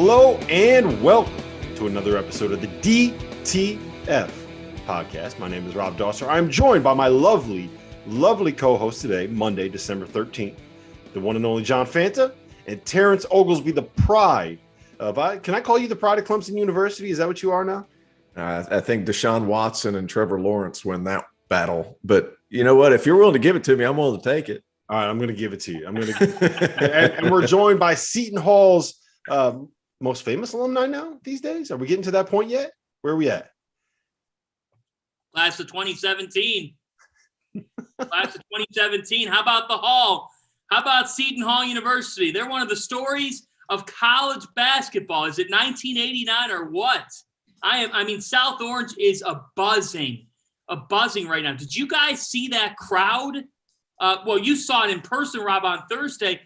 Hello and welcome to another episode of the DTF podcast. My name is Rob Dauster. I'm joined by my lovely co-host today, Monday, December 13th, the one and only John Fanta, and Terrence Oglesby, the pride of, can I call you the pride of Clemson University? Is that what you are now? I think Deshaun Watson and Trevor Lawrence win that battle. But you know what? If you're willing to give it to me, I'm willing to take it. All right, I'm going to give it to you. And we're joined by Seton Hall's most famous alumni now these days. Are we getting to that point yet? Where are we at? Class of 2017. Class of 2017. How about the Hall? How about Seton Hall University? They're one of the stories of college basketball. Is it 1989 or what? I mean, South Orange is a buzzing right now. Did you guys see that crowd? Well, you saw it in person, Rob, on Thursday.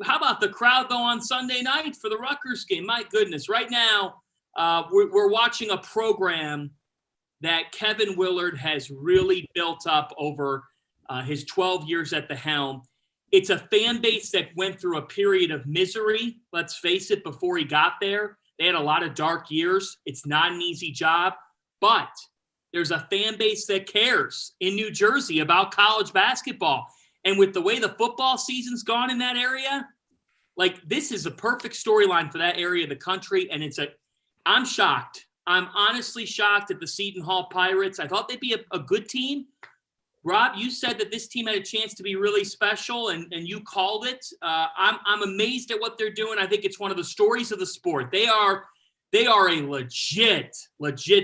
How about the crowd, though, on Sunday night for the Rutgers game? My goodness. Right now, we're watching a program that Kevin Willard has really built up over his 12 years at the helm. It's a fan base that went through a period of misery, let's face it, before he got there. They had a lot of dark years. It's not an easy job, but there's a fan base that cares in New Jersey about college basketball. And with the way the football season's gone in that area, like, this is a perfect storyline for that area of the country. And I'm shocked. I'm honestly shocked at the Seton Hall Pirates. I thought they'd be a good team. Rob, you said that this team had a chance to be really special, and you called it. I'm amazed at what they're doing. I think it's one of the stories of the sport. They are a legit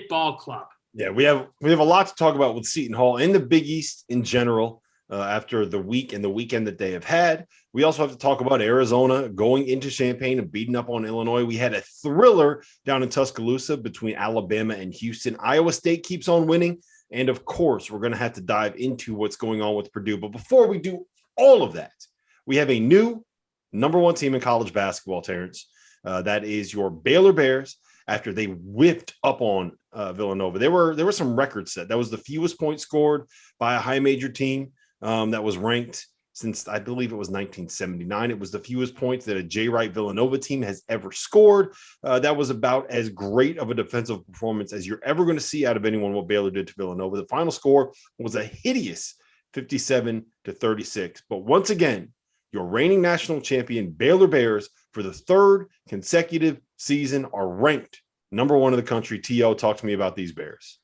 ball club. Yeah, we have a lot to talk about with Seton Hall and the Big East in general after the week and the weekend that they have had. We also have to talk about Arizona going into Champaign and beating up on Illinois. We had a thriller down in Tuscaloosa between Alabama and Houston. Iowa State keeps on winning. And, of course, we're going to have to dive into what's going on with Purdue. But before we do all of that, we have a new number one team in college basketball, Terrence. That is your Baylor Bears after they whipped up on Villanova. There were some records set. That was the fewest points scored by a high major team that was ranked since, I believe it was 1979. It was the fewest points that a Jay Wright Villanova team has ever scored. That was about as great of a defensive performance as you're ever going to see out of anyone, what Baylor did to Villanova. The final score was a hideous 57-36. But once again, your reigning national champion Baylor Bears for the third consecutive season are ranked number one in the country. T.O., talk to me about these Bears.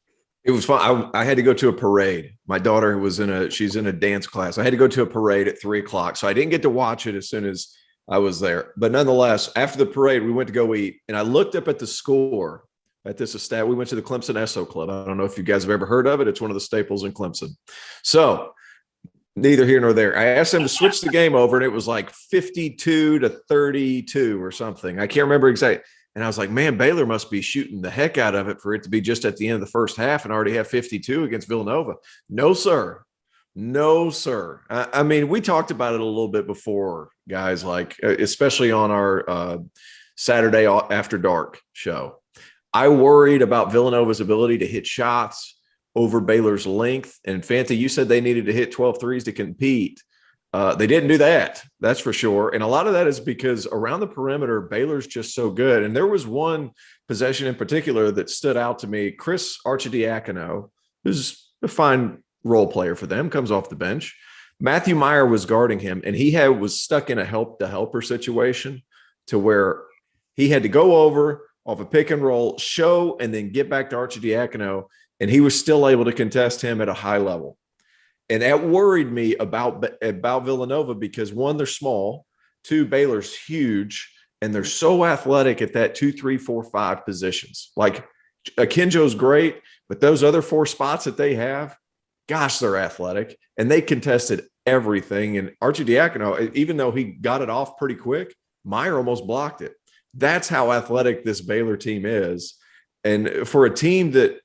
It was fun. I had to go to a parade. My daughter she's in a dance class. I had to go to a parade at 3:00. So I didn't get to watch it as soon as I was there. But nonetheless, after the parade, we went to go eat. And I looked up at the score at this estate. We went to the Clemson Esso Club. I don't know if you guys have ever heard of it. It's one of the staples in Clemson. So neither here nor there. I asked them to switch the game over, and it was like 52-32 or something. I can't remember exactly. And I was like, man, Baylor must be shooting the heck out of it for it to be just at the end of the first half and already have 52 against Villanova. No, sir. No, sir. I mean, we talked about it a little bit before, guys, like especially on our Saturday After Dark show. I worried about Villanova's ability to hit shots over Baylor's length. And Fanta, you said they needed to hit 12 threes to compete. They didn't do that, that's for sure. And a lot of that is because around the perimeter, Baylor's just so good. And there was one possession in particular that stood out to me. Chris Arcidiacono, who's a fine role player for them, comes off the bench. Matthew Meyer was guarding him, and he was stuck in a help-to-helper situation to where he had to go over off a pick and roll, show, and then get back to Arcidiacono, and he was still able to contest him at a high level. And that worried me about Villanova because, one, they're small. Two, Baylor's huge. And they're so athletic at that 2, 3, 4, 5 positions. Like, Akinjo's great, but those other 4 spots that they have, gosh, they're athletic. And they contested everything. And Arcidiacono, even though he got it off pretty quick, Meyer almost blocked it. That's how athletic this Baylor team is. And for a team that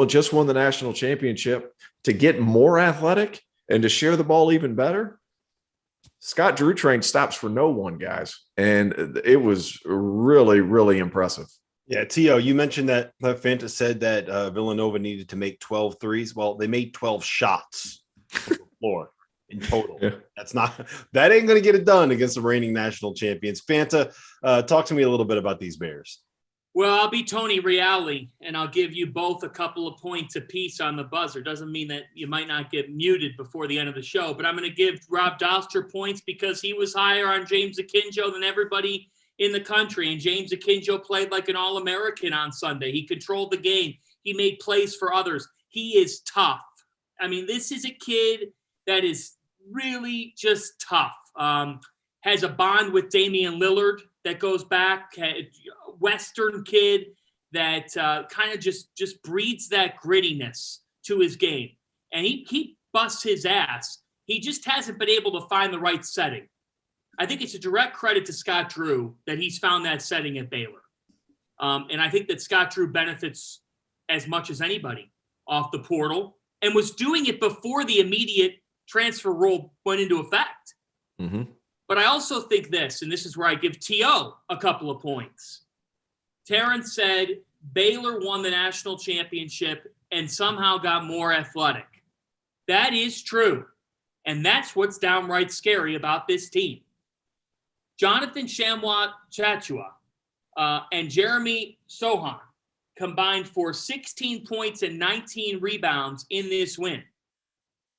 just won the national championship, to get more athletic and to share the ball even better, Scott Drew Train stops for no one, guys. And it was really, really impressive. Yeah, T.O., you mentioned that Fanta said that Villanova needed to make 12 threes. Well, they made 12 shots on the floor. in total. Yeah. That ain't going to get it done against the reigning national champions. Fanta, talk to me a little bit about these Bears. Well, I'll be Tony Reale, and I'll give you both a couple of points apiece on the buzzer. Doesn't mean that you might not get muted before the end of the show, but I'm going to give Rob Dauster points because he was higher on James Akinjo than everybody in the country, and James Akinjo played like an All-American on Sunday. He controlled the game. He made plays for others. He is tough. I mean, this is a kid that is really just tough. Has a bond with Damian Lillard that goes back. Western kid that kind of just breeds that grittiness to his game. And he busts his ass. He just hasn't been able to find the right setting. I think it's a direct credit to Scott Drew that he's found that setting at Baylor. And I think that Scott Drew benefits as much as anybody off the portal and was doing it before the immediate transfer rule went into effect. Mm-hmm. But I also think this, and this is where I give T.O. a couple of points. Terrence said Baylor won the national championship and somehow got more athletic. That is true. And that's what's downright scary about this team. Jonathan Chamois-Chachua and Jeremy Sohan combined for 16 points and 19 rebounds in this win.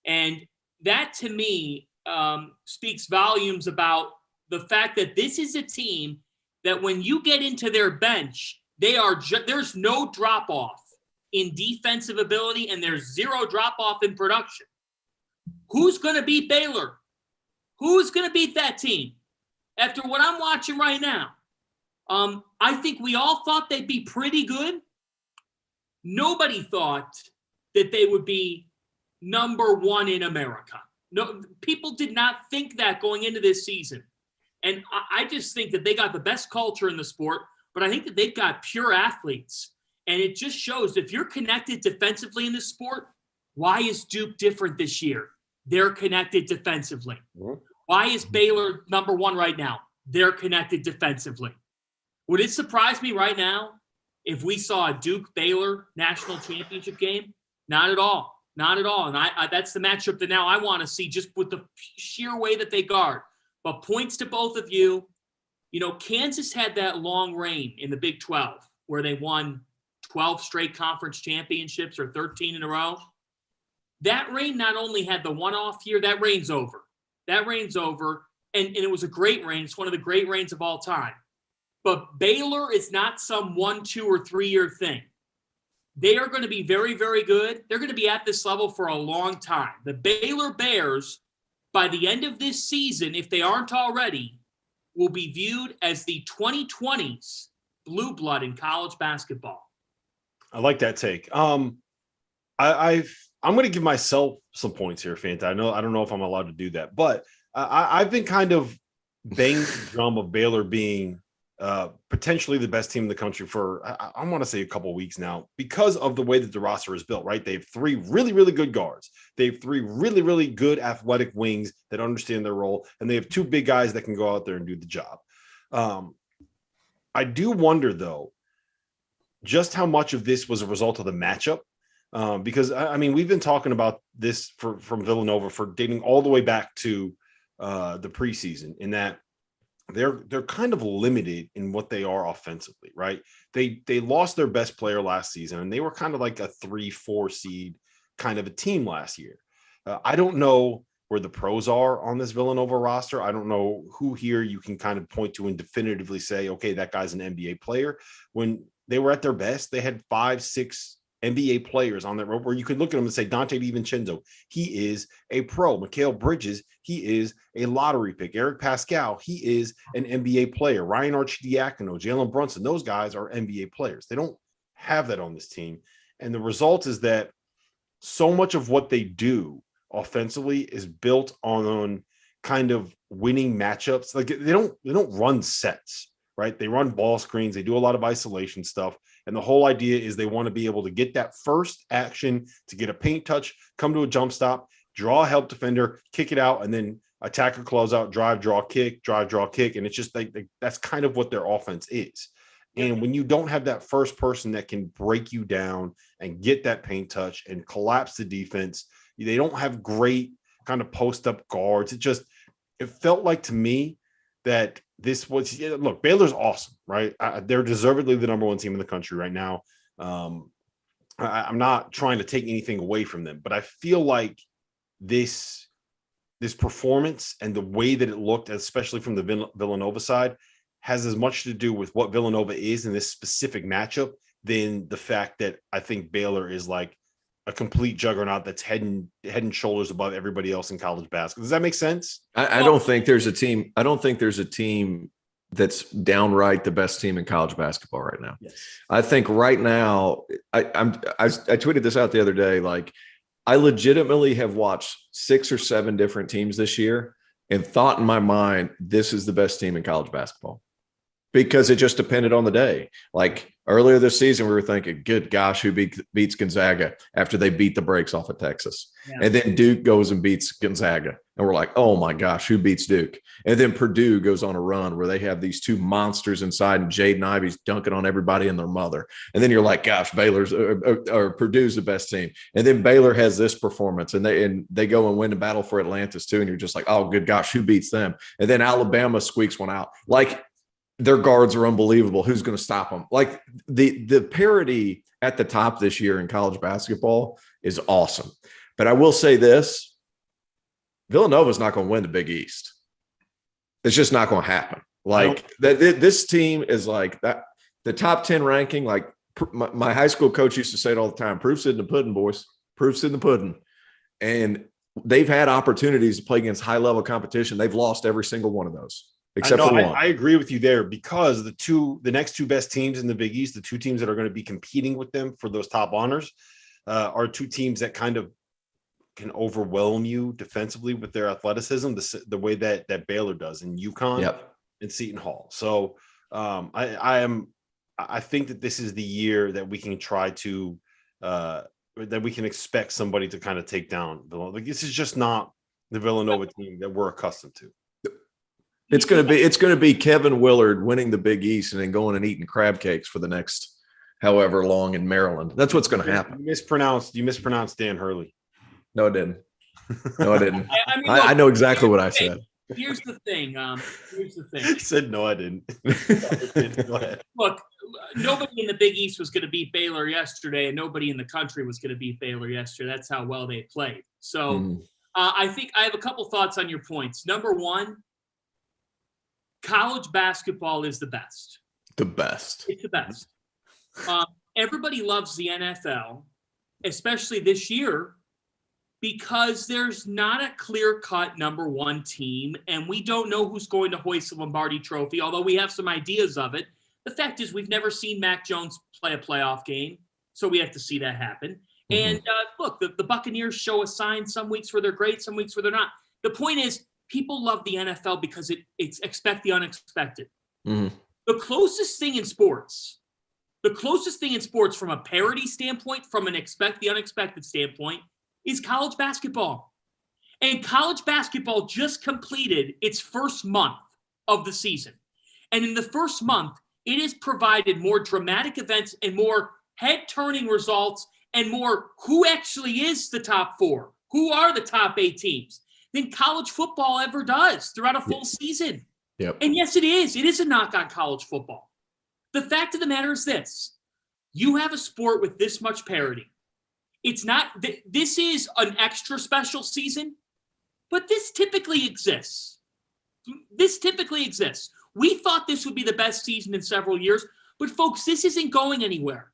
And that, to me, speaks volumes about the fact that this is a team that when you get into their bench, there's no drop-off in defensive ability and there's zero drop-off in production. Who's going to beat Baylor? Who's going to beat that team? After what I'm watching right now, I think we all thought they'd be pretty good. Nobody thought that they would be number one in America. No, people did not think that going into this season. And I just think that they got the best culture in the sport, but I think that they've got pure athletes. And it just shows if you're connected defensively in this sport, why is Duke different this year? They're connected defensively. Why is Baylor number one right now? They're connected defensively. Would it surprise me right now if we saw a Duke-Baylor national championship game? Not at all. Not at all. And I that's the matchup that now I want to see just with the sheer way that they guard. But points to both of you. You know, Kansas had that long reign in the Big 12 where they won 12 straight conference championships or 13 in a row. That reign not only had the one-off year, that reign's over. That reign's over, and it was a great reign. It's one of the great reigns of all time. But Baylor is not some 1, 2, or 3 year thing. They are going to be very, very good. They're going to be at this level for a long time. The Baylor Bears, by the end of this season, if they aren't already, will be viewed as the 2020s blue blood in college basketball. I like that take. I'm going to give myself some points here, Fanta. I don't know if I'm allowed to do that, but I've been kind of banging the drum of Baylor being potentially the best team in the country for, I want to say a couple of weeks now, because of the way that the roster is built, right? They have 3 really, really good guards. They have 3 really, really good athletic wings that understand their role. And they have 2 big guys that can go out there and do the job. I do wonder, though, just how much of this was a result of the matchup. Because, I mean, we've been talking about this from Villanova for dating all the way back to the preseason, in that they're kind of limited in what they are offensively, right? They lost their best player last season, and they were kind of like a 3-4 seed kind of a team last year. I don't know where the pros are on this Villanova roster. I don't know who here you can kind of point to and definitively say, okay, that guy's an NBA player. When they were at their best, they had 5, 6 NBA players on that road where you could look at them and say, Dante DiVincenzo, he is a pro. Mikal Bridges, he is a lottery pick. Eric Pascal, he is an NBA player. Ryan Arcidiacono, Jalen Brunson, those guys are NBA players. They don't have that on this team. And the result is that so much of what they do offensively is built on kind of winning matchups. Like they don't run sets, right? They run ball screens. They do a lot of isolation stuff. And the whole idea is they want to be able to get that first action to get a paint touch, come to a jump stop, draw a help defender, kick it out, and then attack a closeout, drive, draw, kick. And it's just like that's kind of what their offense is. And when you don't have that first person that can break you down and get that paint touch and collapse the defense, they don't have great kind of post up guards. It felt like to me that this was, look, Baylor's awesome, right? They're deservedly the number one team in the country right now. I'm not trying to take anything away from them, but I feel like this performance and the way that it looked, especially from the Villanova side, has as much to do with what Villanova is in this specific matchup than the fact that I think Baylor is like a complete juggernaut that's head and shoulders above everybody else in college basketball. Does that make sense? I don't think there's a team. I don't think there's a team that's downright the best team in college basketball right now. Yes. I think right now, I tweeted this out the other day. Like, I legitimately have watched 6 or 7 different teams this year and thought in my mind, this is the best team in college basketball, because it just depended on the day. Like earlier this season, we were thinking, good gosh, who beats Gonzaga after they beat the brakes off of Texas? Yeah. And then Duke goes and beats Gonzaga. And we're like, oh my gosh, who beats Duke? And then Purdue goes on a run where they have these 2 monsters inside and Jaden Ivey's dunking on everybody and their mother. And then you're like, gosh, Baylor's or Purdue's the best team. And then Baylor has this performance and they go and win the battle for Atlantis too. And you're just like, oh, good gosh, who beats them? And then Alabama squeaks one out. Like, their guards are unbelievable. Who's going to stop them? Like, the parity at the top this year in college basketball is awesome. But I will say this, Villanova is not going to win the Big East. It's just not going to happen. Like, this team is like that. The top 10 ranking, like my high school coach used to say it all the time, proof's in the pudding, boys. Proof's in the pudding. And they've had opportunities to play against high-level competition. They've lost every single one of those. Except for one. I agree with you there, because the next 2 best teams in the Big East, the 2 teams that are going to be competing with them for those top honors, are 2 teams that kind of can overwhelm you defensively with their athleticism, the way that Baylor does in UConn and Seton Hall. So I think that this is the year that we can try to that we can expect somebody to kind of take down Villanova. Like, this is just not the Villanova team that we're accustomed to. It's going to be Kevin Willard winning the Big East and then going and eating crab cakes for the next however long in Maryland. That's what's going to happen. You mispronounced Dan Hurley. No, I didn't. I know exactly what I said. Here's the thing. He said, no, I didn't. Go ahead. Look, nobody in the Big East was going to beat Baylor yesterday, and nobody in the country was going to beat Baylor yesterday. That's how well they played. So I think I have a couple thoughts on your points. Number one, college basketball is the best. The best. It's the best. Everybody loves the NFL, especially this year, because there's not a clear-cut number one team, and we don't know who's going to hoist the Lombardi Trophy, although we have some ideas of it. The fact is, we've never seen Mac Jones play a playoff game, so we have to see that happen. And look, the Buccaneers show a sign some weeks where they're great, some weeks where they're not. The point is, people love the NFL because it's expect the unexpected. The closest thing in sports from a parity standpoint, from an expect the unexpected standpoint, is college basketball. And college basketball just completed its first month of the season. And in the first month, it has provided more dramatic events and more head-turning results and more who actually is the top 4, who are the top 8 teams, than college football ever does throughout a full season. Yep. And yes, it is. It is a knock on college football. The fact of the matter is this. You have a sport with this much parity. It's not – this is an extra special season, but this typically exists. We thought this would be the best season in several years, but folks, this isn't going anywhere.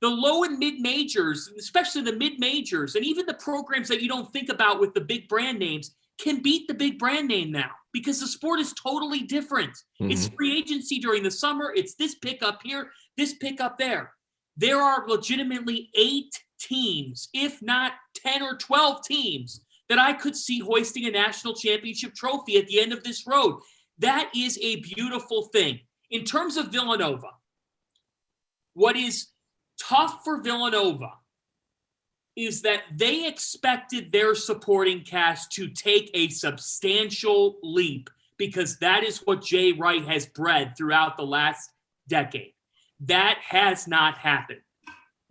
The low and mid-majors, especially the mid-majors, and even the programs that you don't think about with the big brand names can beat the big brand name now because the sport is totally different. It's free agency during the summer. It's this pickup here, this pickup there. There are legitimately 8 teams, if not 10 or 12 teams, that I could see hoisting a national championship trophy at the end of this road. That is a beautiful thing. In terms of Villanova, what is tough for Villanova is that they expected their supporting cast to take a substantial leap because that is what Jay Wright has bred throughout the last decade. That has not happened.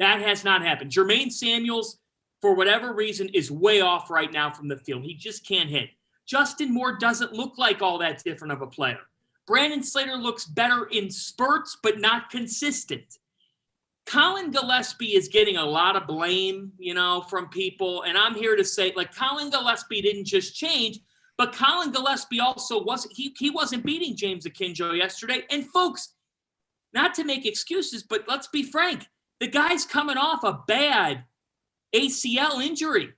Jermaine Samuels, for whatever reason, is way off right now from the field. He just can't hit. Justin Moore doesn't look like all that different of a player. Brandon Slater looks better in spurts, but not consistent. Colin Gillespie is getting a lot of blame, from people. And I'm here to say, Colin Gillespie didn't just change, but Colin Gillespie also he wasn't beating James Akinjo yesterday. And folks, not to make excuses, but let's be frank. The guy's coming off a bad ACL injury,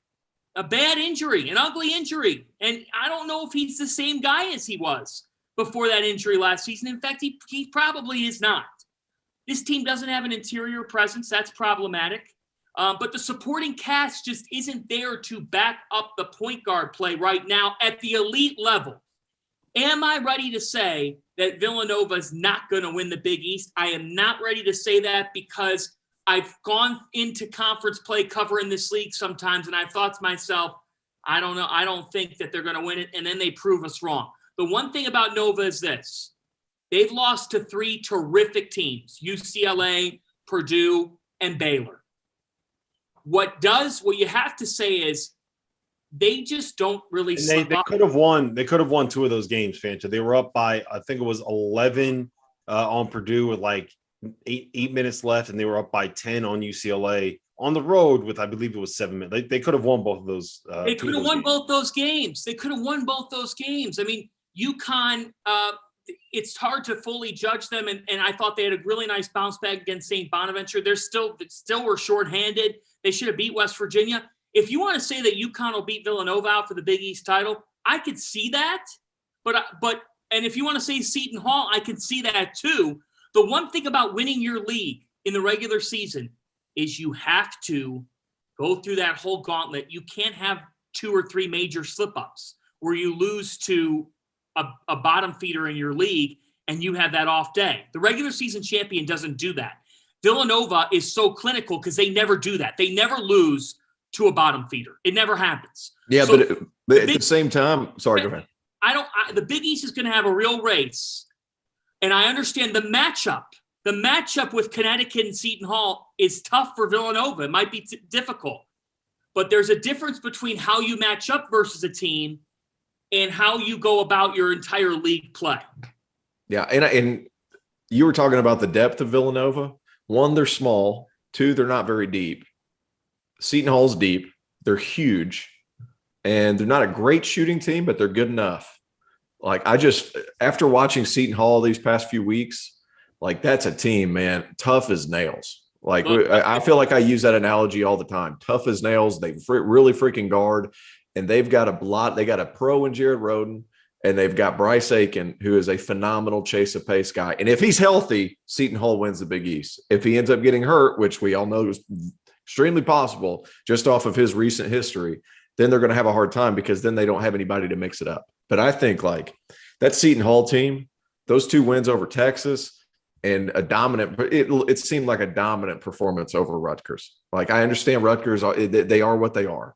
an ugly injury. And I don't know if he's the same guy as he was before that injury last season. In fact, he probably is not. This team doesn't have an interior presence. That's problematic. But the supporting cast just isn't there to back up the point guard play right now at the elite level. Am I ready to say that Villanova is not going to win the Big East? I am not ready to say that because I've gone into conference play covering this league sometimes, and I've thought to myself, I don't know. I don't think that they're going to win it, and then they prove us wrong. The one thing about Nova is this. They've lost to 3 terrific teams, UCLA, Purdue, and Baylor. What you have to say is they just don't really they could have won. They could have won 2 of those games, Fanta. They were up by, I think it was 11 on Purdue with like eight minutes left, and they were up by 10 on UCLA on the road with, I believe it was 7 minutes. They could have won both of those. They could have won both those games. I mean, UConn, it's hard to fully judge them, and I thought they had a really nice bounce back against St. Bonaventure. They're still were shorthanded. They should have beat West Virginia. If you want to say that UConn will beat Villanova out for the Big East title, I could see that. But if you want to say Seton Hall, I can see that too. The one thing about winning your league in the regular season is you have to go through that whole gauntlet. You can't have 2 or 3 major slip-ups where you lose to a bottom feeder in your league and you have that off day. The regular season champion doesn't do that. Villanova is so clinical because they never do that. They never lose to a bottom feeder. It never happens. Yeah, so but at the same time, sorry, go ahead. The Big East is going to have a real race. And I understand the matchup. The matchup with Connecticut and Seton Hall is tough for Villanova. It might be difficult. But there's a difference between how you match up versus a team and how you go about your entire league play. Yeah, and you were talking about the depth of Villanova. 1, they're small. 2, they're not very deep. Seton Hall's deep. They're huge. And they're not a great shooting team, but they're good enough. After watching Seton Hall these past few weeks, that's a team, man, tough as nails. I feel like I use that analogy all the time. Tough as nails. They really freaking guard. And they've got a pro in Jared Rhoden, and they've got Bryce Aiken, who is a phenomenal chase of pace guy. And if he's healthy, Seton Hall wins the Big East. If he ends up getting hurt, which we all know is extremely possible just off of his recent history, then they're going to have a hard time because then they don't have anybody to mix it up. But I think that Seton Hall team, those 2 wins over Texas and it seemed like a dominant performance over Rutgers. I understand Rutgers, they are what they are.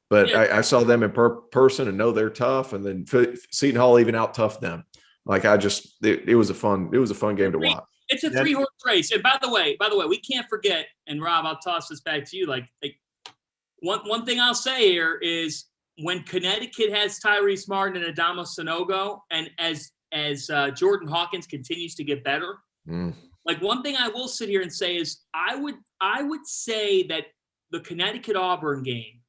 But yeah. I saw them in person and know they're tough, and then Seton Hall even out toughed them. It was a fun game to watch. It's a 3-horse race. And by the way, we can't forget. And Rob, I'll toss this back to you. One thing I'll say here is when Connecticut has Tyrese Martin and Adama Sanogo, and as Jordan Hawkins continues to get better, one thing I will sit here and say is I would say that the Connecticut Auburn game,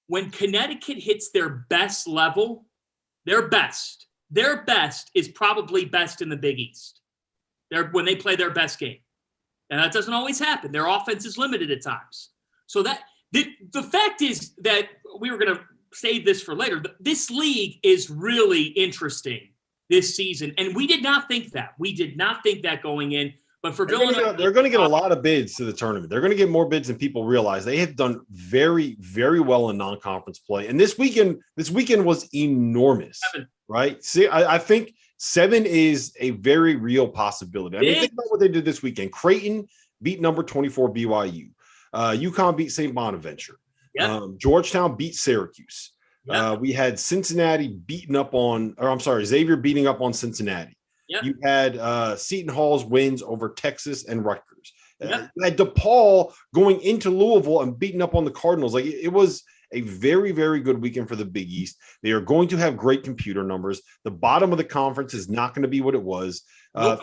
when Connecticut hits their best level, their best is probably best in the Big East. When they play their best game. And that doesn't always happen. Their offense is limited at times. So that the fact is that we were going to save this for later. This league is really interesting this season. And we did not think that. We did not think that going in. But for Villanova, they're going to get a lot of bids to the tournament. They're going to get more bids than people realize. They have done very, very well in non-conference play. And this weekend was enormous, right? See, I think 7 is a very real possibility. I mean, think about what they did this weekend. Creighton beat number 24 BYU. UConn beat St. Bonaventure. Yep. Georgetown beat Syracuse. Yep. We had Xavier beating up on Cincinnati. Yep. You had Seton Hall's wins over Texas and Rutgers. Yeah. You had DePaul going into Louisville and beating up on the Cardinals. Like it was a very, very good weekend for the Big East. They are going to have great computer numbers. The bottom of the conference is not going to be what it was.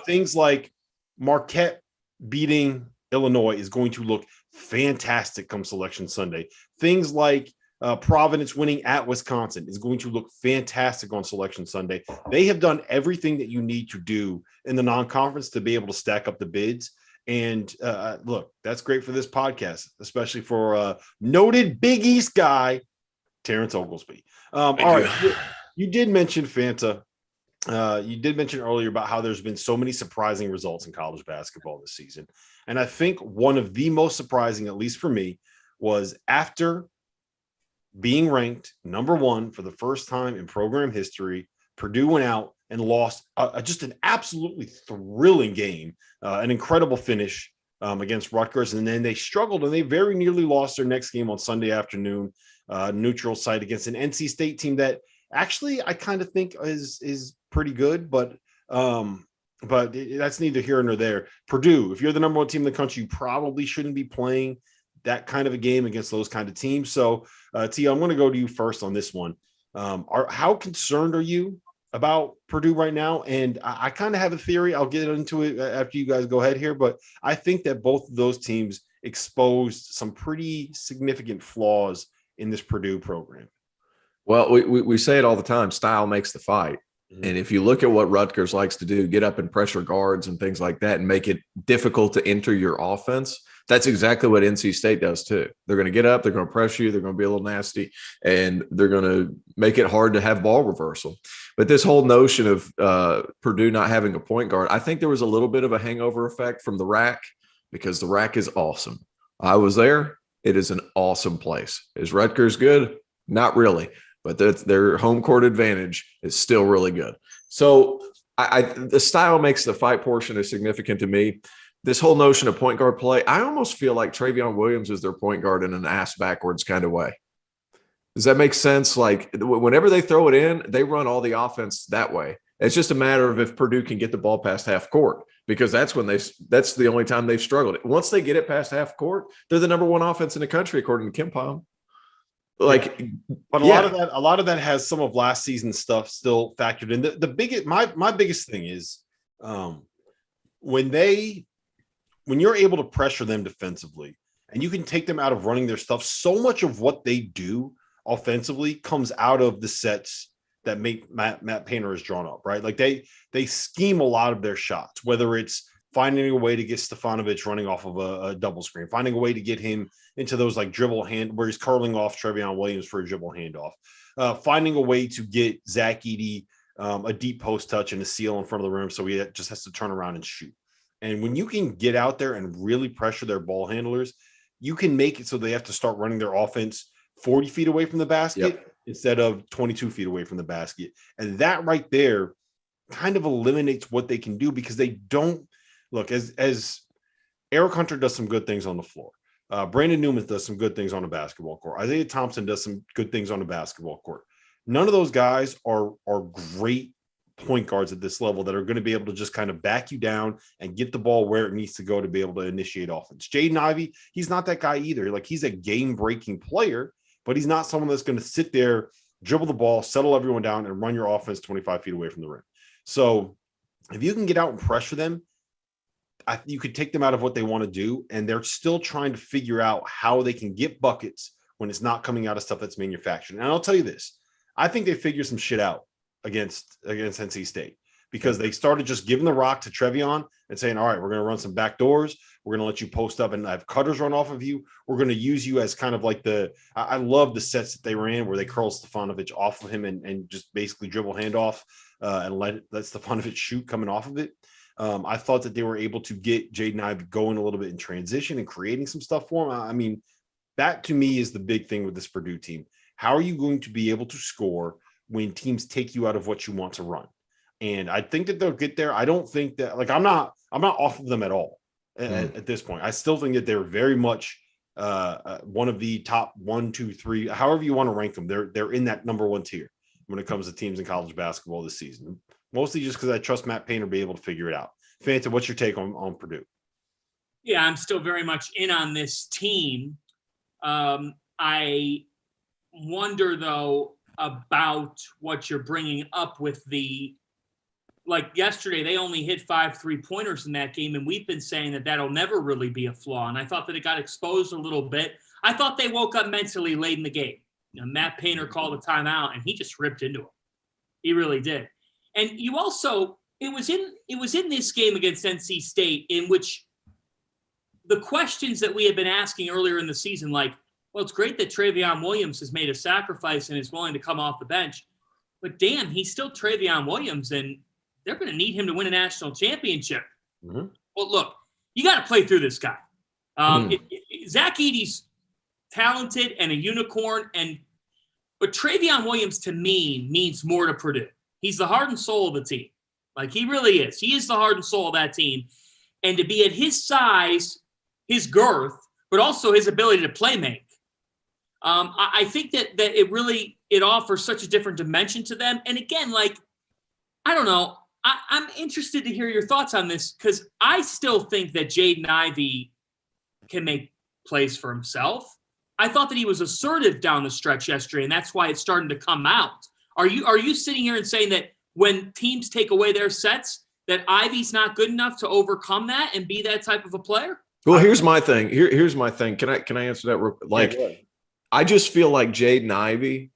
Things like Marquette beating Illinois is going to look fantastic come Selection Sunday. Things like Providence winning at Wisconsin is going to look fantastic on Selection Sunday. They have done everything that you need to do in the non-conference to be able to stack up the bids. And look, that's great for this podcast, especially for noted Big East guy, Terrence Oglesby. All right. You did mention Fanta. You did mention earlier about how there's been so many surprising results in college basketball this season. And I think one of the most surprising, at least for me, was after being ranked number 1 for the first time in program history, Purdue went out and lost just an absolutely thrilling game, an incredible finish against Rutgers. And then they struggled and they very nearly lost their next game on Sunday afternoon, neutral site against an NC State team that actually I kind of think is pretty good, but that's neither here nor there. Purdue, if you're the number 1 team in the country, you probably shouldn't be playing that kind of a game against those kind of teams. So, Tia, I'm going to go to you first on this one. How concerned are you about Purdue right now? And I kind of have a theory. I'll get into it after you guys go ahead here, but I think that both of those teams exposed some pretty significant flaws in this Purdue program. Well, we say it all the time, style makes the fight. Mm-hmm. And if you look at what Rutgers likes to do, get up and pressure guards and things like that and make it difficult to enter your offense, that's exactly what NC State does too. They're going to get up, they're going to pressure you, they're going to be a little nasty, and they're going to make it hard to have ball reversal. But this whole notion of Purdue not having a point guard, I think there was a little bit of a hangover effect from the RAC because the RAC is awesome. I was there. It is an awesome place. Is Rutgers good? Not really. But their home court advantage is still really good. So the style makes the fight portion is significant to me. This whole notion of point guard play, I almost feel like Travion Williams is their point guard in an ass backwards kind of way. Does that make sense? Like whenever they throw it in, they run all the offense that way. It's just a matter of if Purdue can get the ball past half court, because that's the only time they've struggled. Once they get it past half court, they're the number 1 offense in the country, according to KenPom. But a lot of that has some of last season's stuff still factored in. The biggest, my biggest thing is when you're able to pressure them defensively and you can take them out of running their stuff, so much of what they do offensively comes out of the sets that Matt Painter has drawn up, right? Like they scheme a lot of their shots, whether it's finding a way to get Stefanovic running off of a double screen, finding a way to get him into those like dribble hand where he's curling off Trevion Williams for a dribble handoff, finding a way to get Zach Edey a deep post touch and a seal in front of the rim so he just has to turn around and shoot. And when you can get out there and really pressure their ball handlers, you can make it so they have to start running their offense 40 feet away from the basket instead of 22 feet away from the basket. And that right there kind of eliminates what they can do because they don't look as Eric Hunter does some good things on the floor. Brandon Newman does some good things on the basketball court. Isaiah Thompson does some good things on the basketball court. None of those guys are great point guards at this level that are going to be able to just kind of back you down and get the ball where it needs to go to be able to initiate offense. Jaden Ivey, he's not that guy either. Like he's a game-breaking player, but he's not someone that's going to sit there, dribble the ball, settle everyone down, and run your offense 25 feet away from the rim. So if you can get out and pressure them, you could take them out of what they want to do, and they're still trying to figure out how they can get buckets when it's not coming out of stuff that's manufactured. And I'll tell you this, I think they figured some shit out against NC State because they started just giving the rock to Trevion and saying, all right, we're going to run some back doors. We're going to let you post up and have cutters run off of you. We're going to use you as kind of like I love the sets that they ran where they curl Stefanovic off of him and just basically dribble handoff and let Stefanovic shoot coming off of it. I thought that they were able to get Jaden Ivey going a little bit in transition and creating some stuff for him. I mean, that to me is the big thing with this Purdue team. How are you going to be able to score when teams take you out of what you want to run? And I think that they'll get there. I don't think that I'm not off of them at all at this point. I still think that they're very much one of the top 1, 2, 3, however you want to rank them. They're in that number 1 tier when it comes to teams in college basketball this season. Mostly just because I trust Matt Painter to be able to figure it out. Fanta, what's your take on Purdue? Yeah, I'm still very much in on this team. I wonder, though, about what you're bringing up with like yesterday, they only hit 5 3-pointers in that game, and we've been saying that that'll never really be a flaw. And I thought that it got exposed a little bit. I thought they woke up mentally late in the game. Matt Painter called a timeout, and he just ripped into him. He really did. And you also, it was in this game against NC State in which the questions that we had been asking earlier in the season, like, well, it's great that Travion Williams has made a sacrifice and is willing to come off the bench, but damn, he's still Travion Williams, and they're going to need him to win a national championship. Mm-hmm. Well, look, you got to play through this guy. Zach Edey's talented and a unicorn, but Travion Williams to me means more to Purdue. He's the heart and soul of the team. Like, he really is. He is the heart and soul of that team. And to be at his size, his girth, but also his ability to play make, I think that it offers such a different dimension to them. And again, like, I don't know. I'm interested to hear your thoughts on this because I still think that Jaden Ivey can make plays for himself. I thought that he was assertive down the stretch yesterday, and that's why it's starting to come out. Are you sitting here and saying that when teams take away their sets, that Ivey's not good enough to overcome that and be that type of a player? Well, here's my thing. Here's my thing. Can I answer that? Like, yeah, I just feel like Jaden Ivey,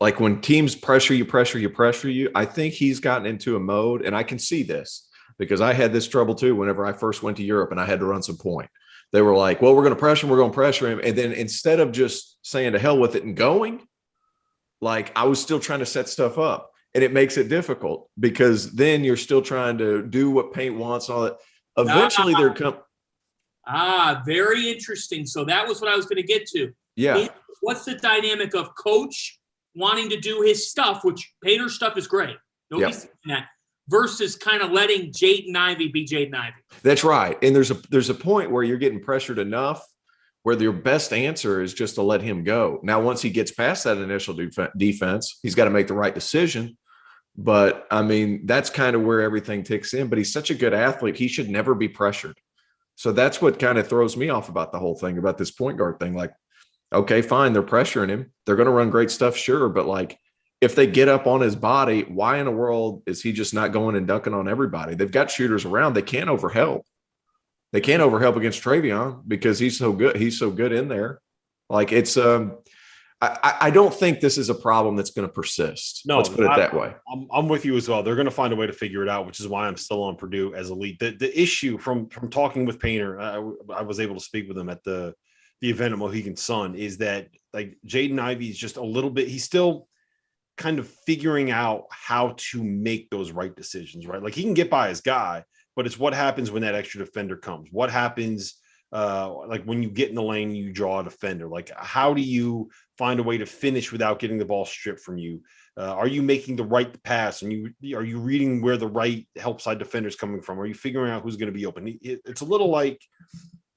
like when teams pressure you, I think he's gotten into a mode, and I can see this because I had this trouble too whenever I first went to Europe and I had to run some point. They were like, well, we're going to pressure him. And then instead of just saying to hell with it and going, like, I was still trying to set stuff up, and it makes it difficult because then you're still trying to do what Paint wants and all that. Eventually there come. Very interesting. So that was what I was going to get to. Yeah. What's the dynamic of coach wanting to do his stuff, which Painter's stuff is great. Nobody's saying that. Versus kind of letting Jaden Ivey be Jaden Ivey. That's right. And there's a point where you're getting pressured enough where your best answer is just to let him go. Now, once he gets past that initial defense, he's got to make the right decision. But, I mean, that's kind of where everything ticks in. But he's such a good athlete. He should never be pressured. So that's what kind of throws me off about the whole thing, about this point guard thing. Like, okay, fine, they're pressuring him. They're going to run great stuff, sure. But, like, if they get up on his body, why in the world is he just not going and dunking on everybody? They've got shooters around. They can't overhelp. They can't overhelp against Travion because he's so good. He's so good in there. Like, it's I don't think this is a problem that's going to persist. No, let's put it that way. I'm with you as well. They're going to find a way to figure it out, which is why I'm still on Purdue as a lead. The issue from talking with Painter, I was able to speak with him at the event at Mohegan Sun, is that, like, Jaden Ivey is just a little bit. He's still kind of figuring out how to make those right decisions, right? Like, he can get by his guy, but it's what happens when that extra defender comes. What happens, like, when you get in the lane, you draw a defender. Like, how do you find a way to finish without getting the ball stripped from you? Are you making the right pass? And are you reading where the right help side defender is coming from? Are you figuring out who's going to be open? It's a little like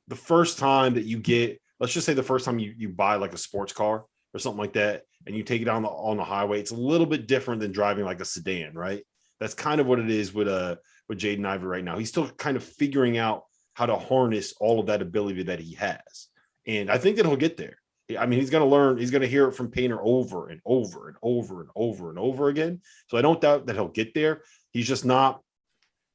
the first time that you get, let's just say the first time you buy like a sports car or something like that, and you take it on the highway. It's a little bit different than driving like a sedan, right? That's kind of what it is with Jaden Ivey right now. He's still kind of figuring out how to harness all of that ability that he has. And I think that he'll get there. I mean, he's going to learn, he's going to hear it from Painter over and over and over and over and over again. So I don't doubt that he'll get there. He's just not,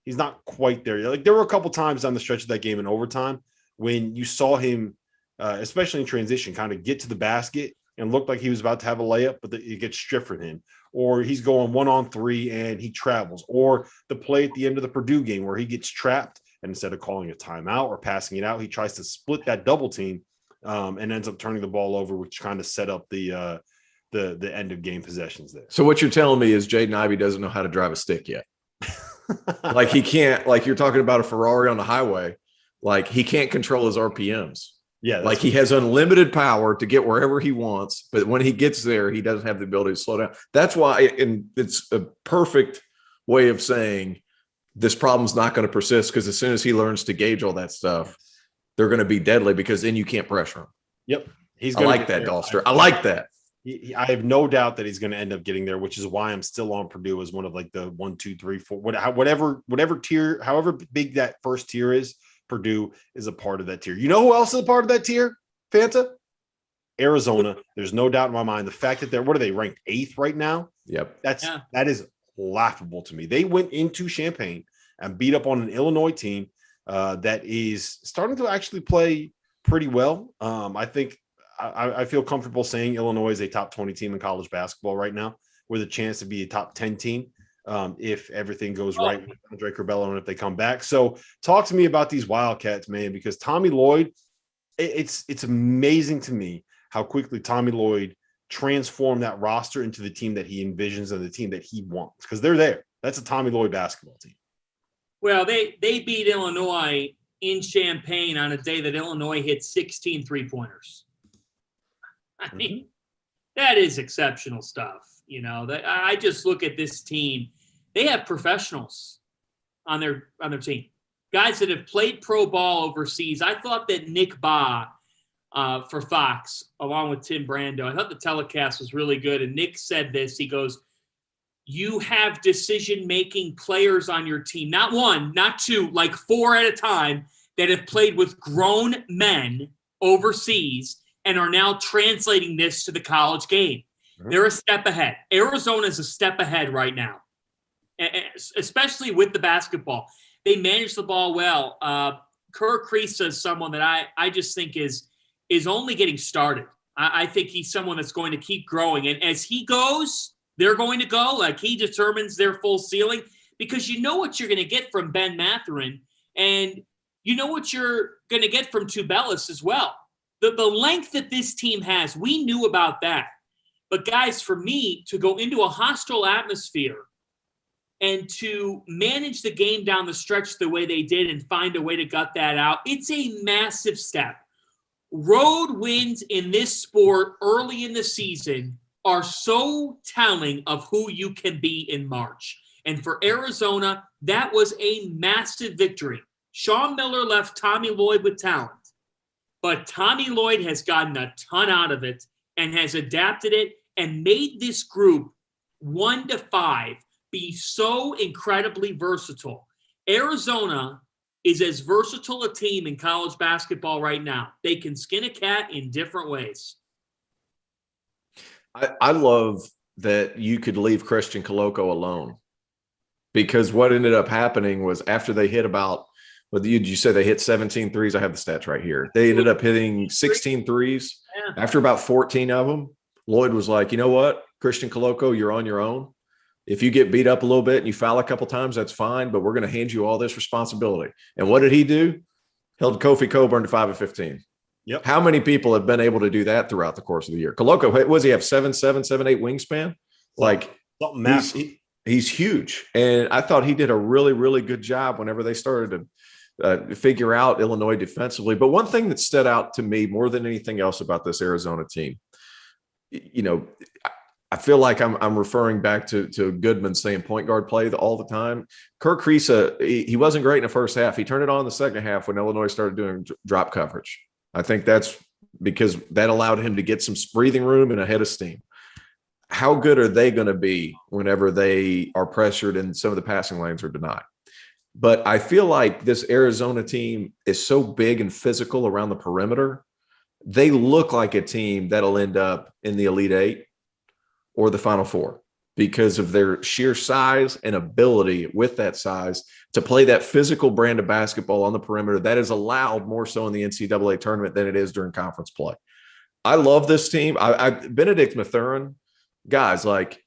he's not quite there. Like, there were a couple times down the stretch of that game in overtime when you saw him, especially in transition, kind of get to the basket and looked like he was about to have a layup, but it gets stripped from him. Or he's going 1-on-3 and he travels. Or the play at the end of the Purdue game where he gets trapped, and instead of calling a timeout or passing it out, he tries to split that double team and ends up turning the ball over, which kind of set up the end of game possessions there. So what you're telling me is Jaden Ivey doesn't know how to drive a stick yet. Like, he can't, like, you're talking about a Ferrari on the highway. Like, he can't control his RPMs. Yeah, like, he has unlimited power to get wherever he wants, but when he gets there, he doesn't have the ability to slow down. That's why, and it's a perfect way of saying this problem's not going to persist, because as soon as he learns to gauge all that stuff, they're going to be deadly, because then you can't pressure him. Yep. I like that, Dauster. I like that. I have no doubt that he's going to end up getting there, which is why I'm still on Purdue as one of, like, the 1, 2, 3, 4, whatever tier, however big that first tier is. Purdue is a part of that tier. You know who else is a part of that tier, Fanta? Arizona. There's no doubt in my mind. The fact that what are they ranked 8th right now? Yep. That is laughable to me. They went into Champaign and beat up on an Illinois team that is starting to actually play pretty well. I think I feel comfortable saying Illinois is a top 20 team in college basketball right now, with a chance to be a top 10 team if everything goes right with Andre Curbelo and if they come back. So talk to me about these Wildcats, man, because Tommy Lloyd, it's amazing to me how quickly Tommy Lloyd transformed that roster into the team that he envisions and the team that he wants, because they're there. That's a Tommy Lloyd basketball team. Well, they beat Illinois in Champaign on a day that Illinois hit 16 three-pointers. I mean, that is exceptional stuff. You know, I just look at this team. They have professionals on their team, guys that have played pro ball overseas. I thought that Nick Baugh for Fox, along with Tim Brando, I thought the telecast was really good. And Nick said this. He goes, you have decision-making players on your team, not one, not two, like 4 at a time, that have played with grown men overseas and are now translating this to the college game. They're a step ahead. Arizona is a step ahead right now, especially with the basketball. They manage the ball well. Kerr Kriisa is someone that I just think is only getting started. I think he's someone that's going to keep growing. And as he goes, they're going to go. Like, he determines their full ceiling, because you know what you're going to get from Ben Mathurin, and you know what you're going to get from Tubelis as well. The length that this team has, we knew about that. But guys, for me to go into a hostile atmosphere and to manage the game down the stretch the way they did and find a way to gut that out, it's a massive step. Road wins in this sport early in the season are so telling of who you can be in March. And for Arizona, that was a massive victory. Sean Miller left Tommy Lloyd with talent, but Tommy Lloyd has gotten a ton out of it and has adapted it and made this group 1 to 5 be so incredibly versatile. Arizona is as versatile a team in college basketball right now. They can skin a cat in different ways. I love that you could leave Christian Coloco alone, because what ended up happening was after they hit about, what did you say, they hit 17 threes? I have the stats right here. They ended up hitting 16 threes. Yeah. After about 14 of them, Lloyd was like, you know what, Christian Coloco, you're on your own. If you get beat up a little bit and you foul a couple times, that's fine, but we're going to hand you all this responsibility. And what did he do? Held Kofi Coburn to 5 of 15. Yep. How many people have been able to do that throughout the course of the year? Coloco, what does he have, 7'7", 7'8" wingspan? Like, he's huge. And I thought he did a really, really good job whenever they started to figure out Illinois defensively. But one thing that stood out to me more than anything else about this Arizona team, you know, I feel like I'm referring back to Goodman saying point guard play all the time. Kerr Kriisa, he wasn't great in the first half. He turned it on in the second half when Illinois started doing drop coverage. I think that's because that allowed him to get some breathing room and a head of steam. How good are they going to be whenever they are pressured and some of the passing lanes are denied? But I feel like this Arizona team is so big and physical around the perimeter. They look like a team that'll end up in the Elite Eight or the Final Four because of their sheer size and ability with that size to play that physical brand of basketball on the perimeter that is allowed more so in the NCAA tournament than it is during conference play. I love this team. Benedict Mathurin, guys, like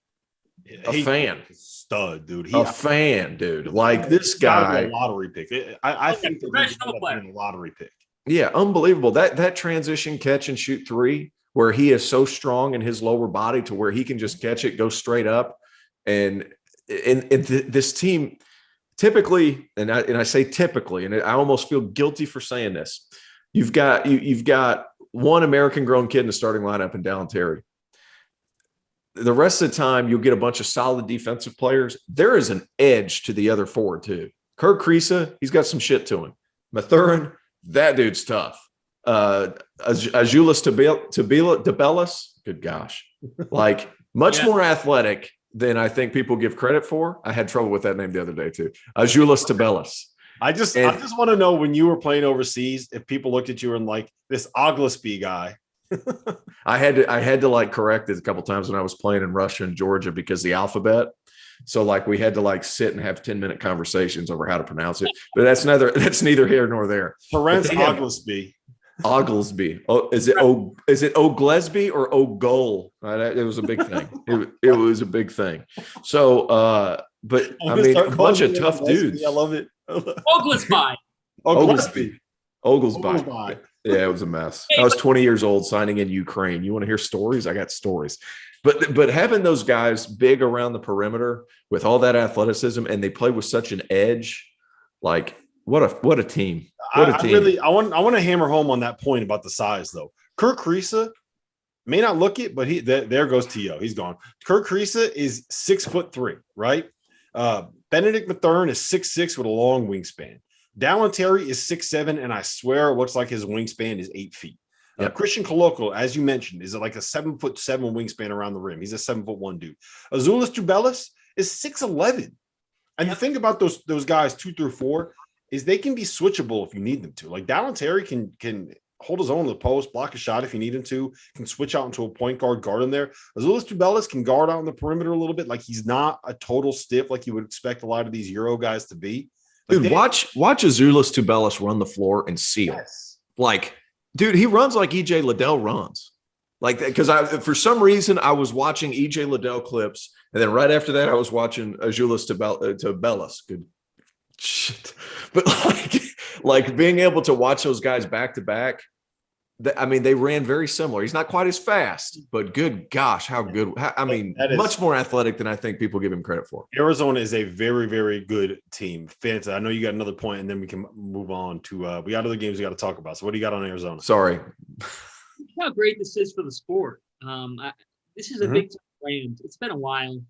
a fan. Stud, dude. Fan, dude. Like this guy. A lottery pick. I think professional player. A lottery pick. Yeah, unbelievable. That transition catch and shoot three, where he is so strong in his lower body to where he can just catch it, go straight up. And this team typically, and I say typically, and I almost feel guilty for saying this. You've got one American-grown kid in the starting lineup in Dallin Terry. The rest of the time, you'll get a bunch of solid defensive players. There is an edge to the other four, too. Kerr Kriisa, he's got some shit to him. Mathurin, that dude's tough. Azuolas Tubelis, good gosh. Like, much more athletic than I think people give credit for. I had trouble with that name the other day, too. Azuolas Tubelis. I just want to know, when you were playing overseas, if people looked at you and like, this Oglesby guy. I had to like correct it a couple times when I was playing in Russia and Georgia because the alphabet. So like we had to like sit and have 10-minute conversations over how to pronounce it. But that's neither here nor there. Terrence Oglesby. Oglesby. Oh, is it Oglesby or Ogol? It was a big thing. It was a big thing. So but I mean, a bunch of tough dudes. I love it. Oglesby. Oglesby. Yeah, it was a mess. I was 20 years old signing in Ukraine. You want to hear stories? I got stories. But having those guys big around the perimeter with all that athleticism, and they play with such an edge, like what a team. I want to hammer home on that point about the size though. Kirk Kriisa may not look it, but there goes T.O. He's gone. Kirk Kriisa is 6'3", right? Benedict Mathurin is 6'6" with a long wingspan. Dallin Terry is 6'7", and I swear it looks like his wingspan is 8 feet. Yep. Christian Koloko, as you mentioned, is like a 7'7" wingspan around the rim. He's a 7'1" dude. Azuolas Tubelis is 6'11". And the thing about those guys 2 through 4 is they can be switchable if you need them to. Like Dallin Terry can hold his own in the post, block a shot if you need him to, can switch out into a point guard in there. Azuolas Tubelis can guard out on the perimeter a little bit. Like he's not a total stiff like you would expect a lot of these Euro guys to be. Like dude, watch Azuolas Tubelis run the floor and seal. Yes. Like, dude, he runs like EJ Liddell runs. Like, because for some reason I was watching EJ Liddell clips, and then right after that I was watching Azuolas Tubelis. Good shit. But like being able to watch those guys back to back, I mean, they ran very similar. He's not quite as fast, but good gosh, how good. Much more athletic than I think people give him credit for. Arizona is a very, very good team. Fanta, I know you got another point, and then we can move on to we got other games we got to talk about. So what do you got on Arizona? Sorry. How great this is for the sport. This is a big time brand. It's been a while.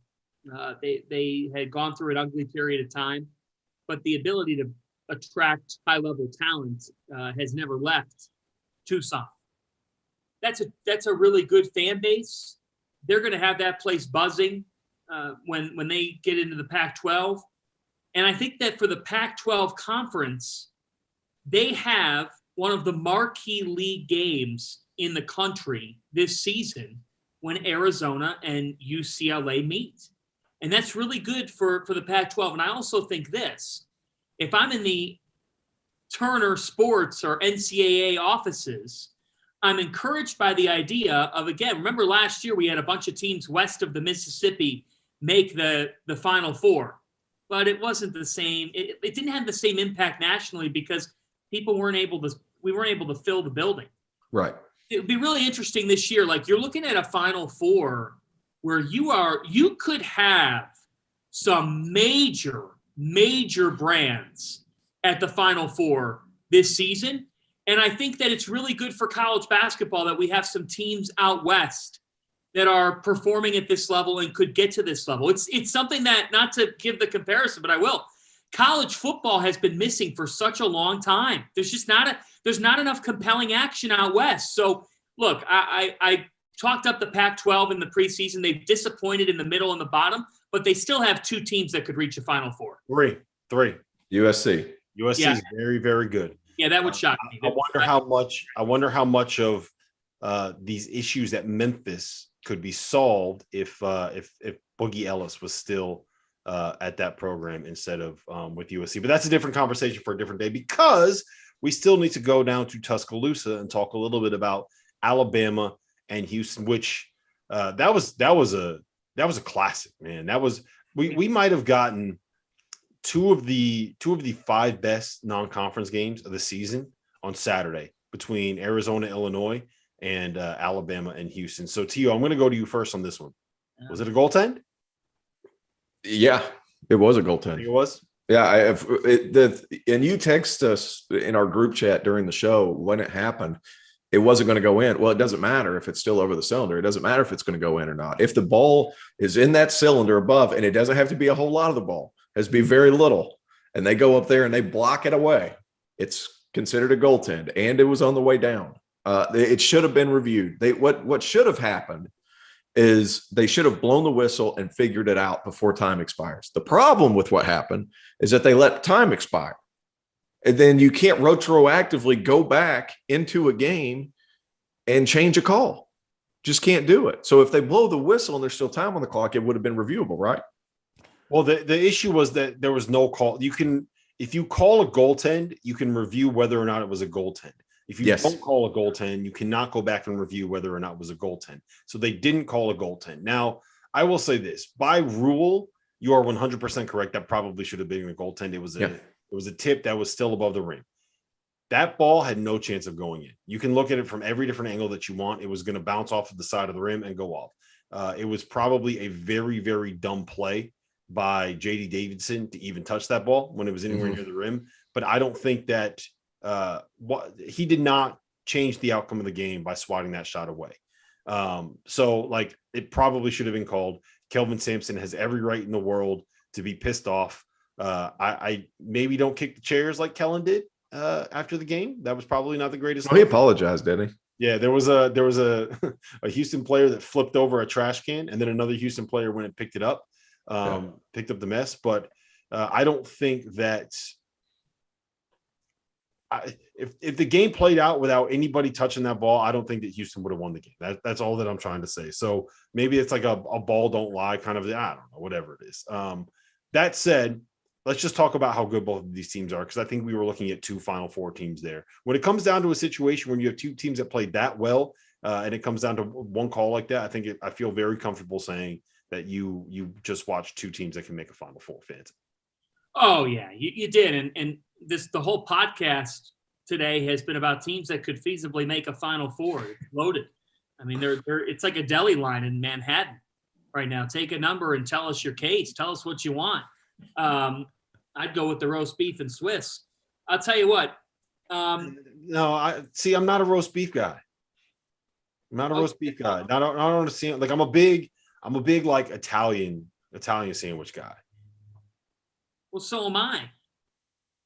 They had gone through an ugly period of time, but the ability to attract high-level talent has never left Tucson. That's a really good fan base. They're going to have that place buzzing when they get into the Pac-12. And I think that for the Pac-12 conference, they have one of the marquee league games in the country this season when Arizona and UCLA meet. And that's really good for the Pac-12. And I also think this, if I'm in the Turner Sports or NCAA offices, I'm encouraged by the idea of, again, remember last year we had a bunch of teams west of the Mississippi make the Final Four, but it wasn't the same. It didn't have the same impact nationally because we weren't able to fill the building. Right. It would be really interesting this year. Like you're looking at a Final Four where you could have some major brands at the Final Four this season. And I think that it's really good for college basketball that we have some teams out west that are performing at this level and could get to this level. It's something that, not to give the comparison, but I will. College football has been missing for such a long time. There's not enough compelling action out west. So look, I talked up the Pac-12 in the preseason. They've disappointed in the middle and the bottom, but they still have 2 teams that could reach a Final Four. Three. USC is very, very good. Yeah, that would shock me. I wonder how much of these issues at Memphis could be solved if Boogie Ellis was still at that program instead of with USC. But that's a different conversation for a different day, because we still need to go down to Tuscaloosa and talk a little bit about Alabama and Houston, which that was a classic, man. We might have gotten two of the 5 best non-conference games of the season on Saturday between Arizona, Illinois, and Alabama and Houston. So, Tio, I'm going to go to you first on this one. Was it a goaltend? Yeah, it was a goaltend. It was? Yeah, and you text us in our group chat during the show when it happened. It wasn't going to go in. Well, it doesn't matter if it's still over the cylinder. It doesn't matter if it's going to go in or not. If the ball is in that cylinder above, and it doesn't have to be a whole lot of the ball, it has to be very little, and they go up there and they block it away, it's considered a goaltend, and it was on the way down. It should have been reviewed. What should have happened is they should have blown the whistle and figured it out before time expires. The problem with what happened is that they let time expire. And then you can't retroactively go back into a game and change a call. Just can't do it. So if they blow the whistle and there's still time on the clock, it would have been reviewable, right? Well, the issue was that there was no call. If you call a goaltend, you can review whether or not it was a goaltend. If you don't call a goaltend, you cannot go back and review whether or not it was a goaltend. So they didn't call a goaltend. Now, I will say this. By rule, you are 100% correct. That probably should have been a goaltend. It was a tip that was still above the rim. That ball had no chance of going in. You can look at it from every different angle that you want. It was going to bounce off of the side of the rim and go off. It was probably a very, very dumb play by J.D. Davidson to even touch that ball when it was anywhere near the rim. But I don't think that he did not change the outcome of the game by swatting that shot away. So like it probably should have been called. Kelvin Sampson has every right in the world to be pissed off. I maybe don't kick the chairs like Kellen did after the game. That was probably not the greatest. Oh, he apologized, didn't he? Yeah, there was a Houston player that flipped over a trash can, and then another Houston player went and picked it up, picked up the mess. But I don't think that if the game played out without anybody touching that ball, I don't think that Houston would have won the game. That's all that I'm trying to say. So maybe it's like a ball don't lie kind of, I don't know, whatever it is. That said, let's just talk about how good both of these teams are, because I think we were looking at two Final Four teams there. When it comes down to a situation where you have two teams that played that well, and it comes down to one call like that, I feel very comfortable saying that you just watched two teams that can make a Final Four. Fans. Oh yeah, you did, and the whole podcast today has been about teams that could feasibly make a Final Four. It's loaded. I mean, they're it's like a deli line in Manhattan right now. Take a number and tell us your case. Tell us what you want. I'd go with the roast beef and Swiss. I'll tell you what. No, I'm not a roast beef guy. I'm not a roast beef guy. I don't understand. Like I'm a big like Italian sandwich guy. Well, so am I.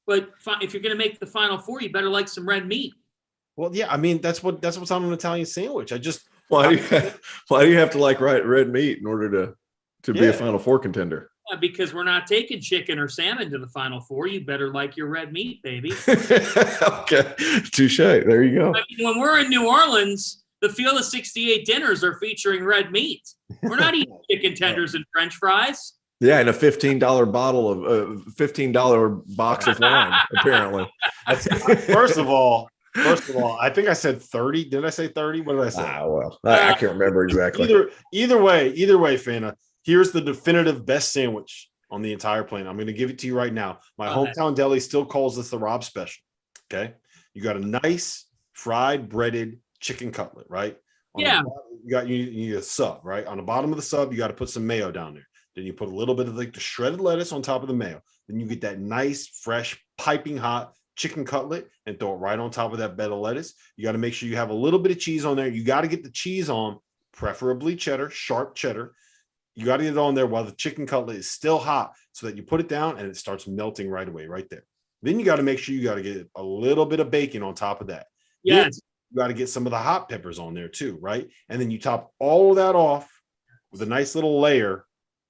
But if you're going to make the Final Four, you better like some red meat. Well, yeah, I mean that's what's on an Italian sandwich. Why do you have to like red meat in order to be a Final Four contender? Because we're not taking chicken or salmon to the Final Four. You better like your red meat, baby. Okay, touche. There you go. I mean, when we're in New Orleans, the Field of 68 dinners are featuring red meat. We're not eating chicken tenders and French fries. Yeah, and a $15 bottle of $15 box of wine, apparently. First of all, I think I said 30. Did I say 30? What did I say? Well, I can't remember exactly. Either way, Fanta. Here's the definitive best sandwich on the entire planet. I'm going to give it to you right now. My hometown deli still calls this the Rob Special. Okay, you got a nice fried breaded chicken cutlet, right? You need a sub, right? On the bottom of the sub, you got to put some mayo down there. Then you put a little bit of like the shredded lettuce on top of the mayo. Then you get that nice, fresh, piping hot chicken cutlet and throw it right on top of that bed of lettuce. You got to make sure you have a little bit of cheese on there. You got to get the cheese on, preferably cheddar, sharp cheddar. You got to get it on there while the chicken cutlet is still hot so that you put it down and it starts melting right away, right there. Then you got to make sure you got to get a little bit of bacon on top of that. Yes. Then you got to get some of the hot peppers on there too, right? And then you top all of that off with a nice little layer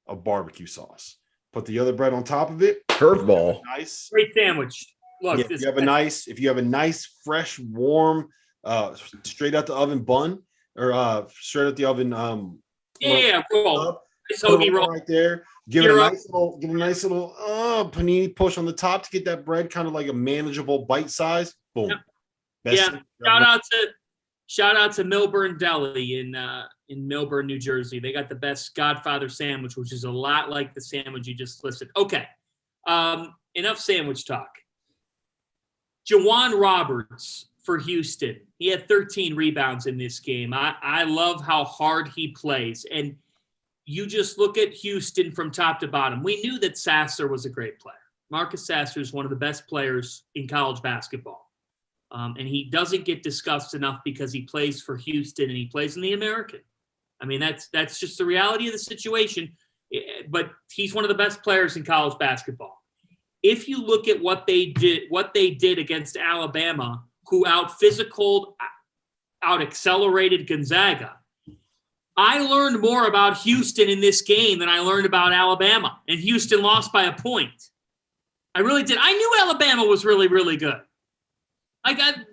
of barbecue sauce. Put the other bread on top of it. Curveball. Nice. Great sandwich. Look, if you have a nice, fresh, warm, straight out the oven bun or straight out the oven. Roll. Nice hoagie roll right there. Give it a nice little panini push on the top to get that bread kind of like a manageable bite size. Boom. Yep. Shout out to Milburn Deli in Milburn, New Jersey. They got the best Godfather sandwich, which is a lot like the sandwich you just listed. Okay. Enough sandwich talk. Jawan Roberts for Houston. He had 13 rebounds in this game. I love how hard he plays. And you just look at Houston from top to bottom. We knew that Sasser was a great player. Marcus Sasser is one of the best players in college basketball. And he doesn't get discussed enough because he plays for Houston and he plays in the American. I mean, that's just the reality of the situation. But he's one of the best players in college basketball. If you look at what they did against Alabama, who out-physicaled, out-accelerated Gonzaga, I learned more about Houston in this game than I learned about Alabama. And Houston lost by a point. I really did. I knew Alabama was really, really good.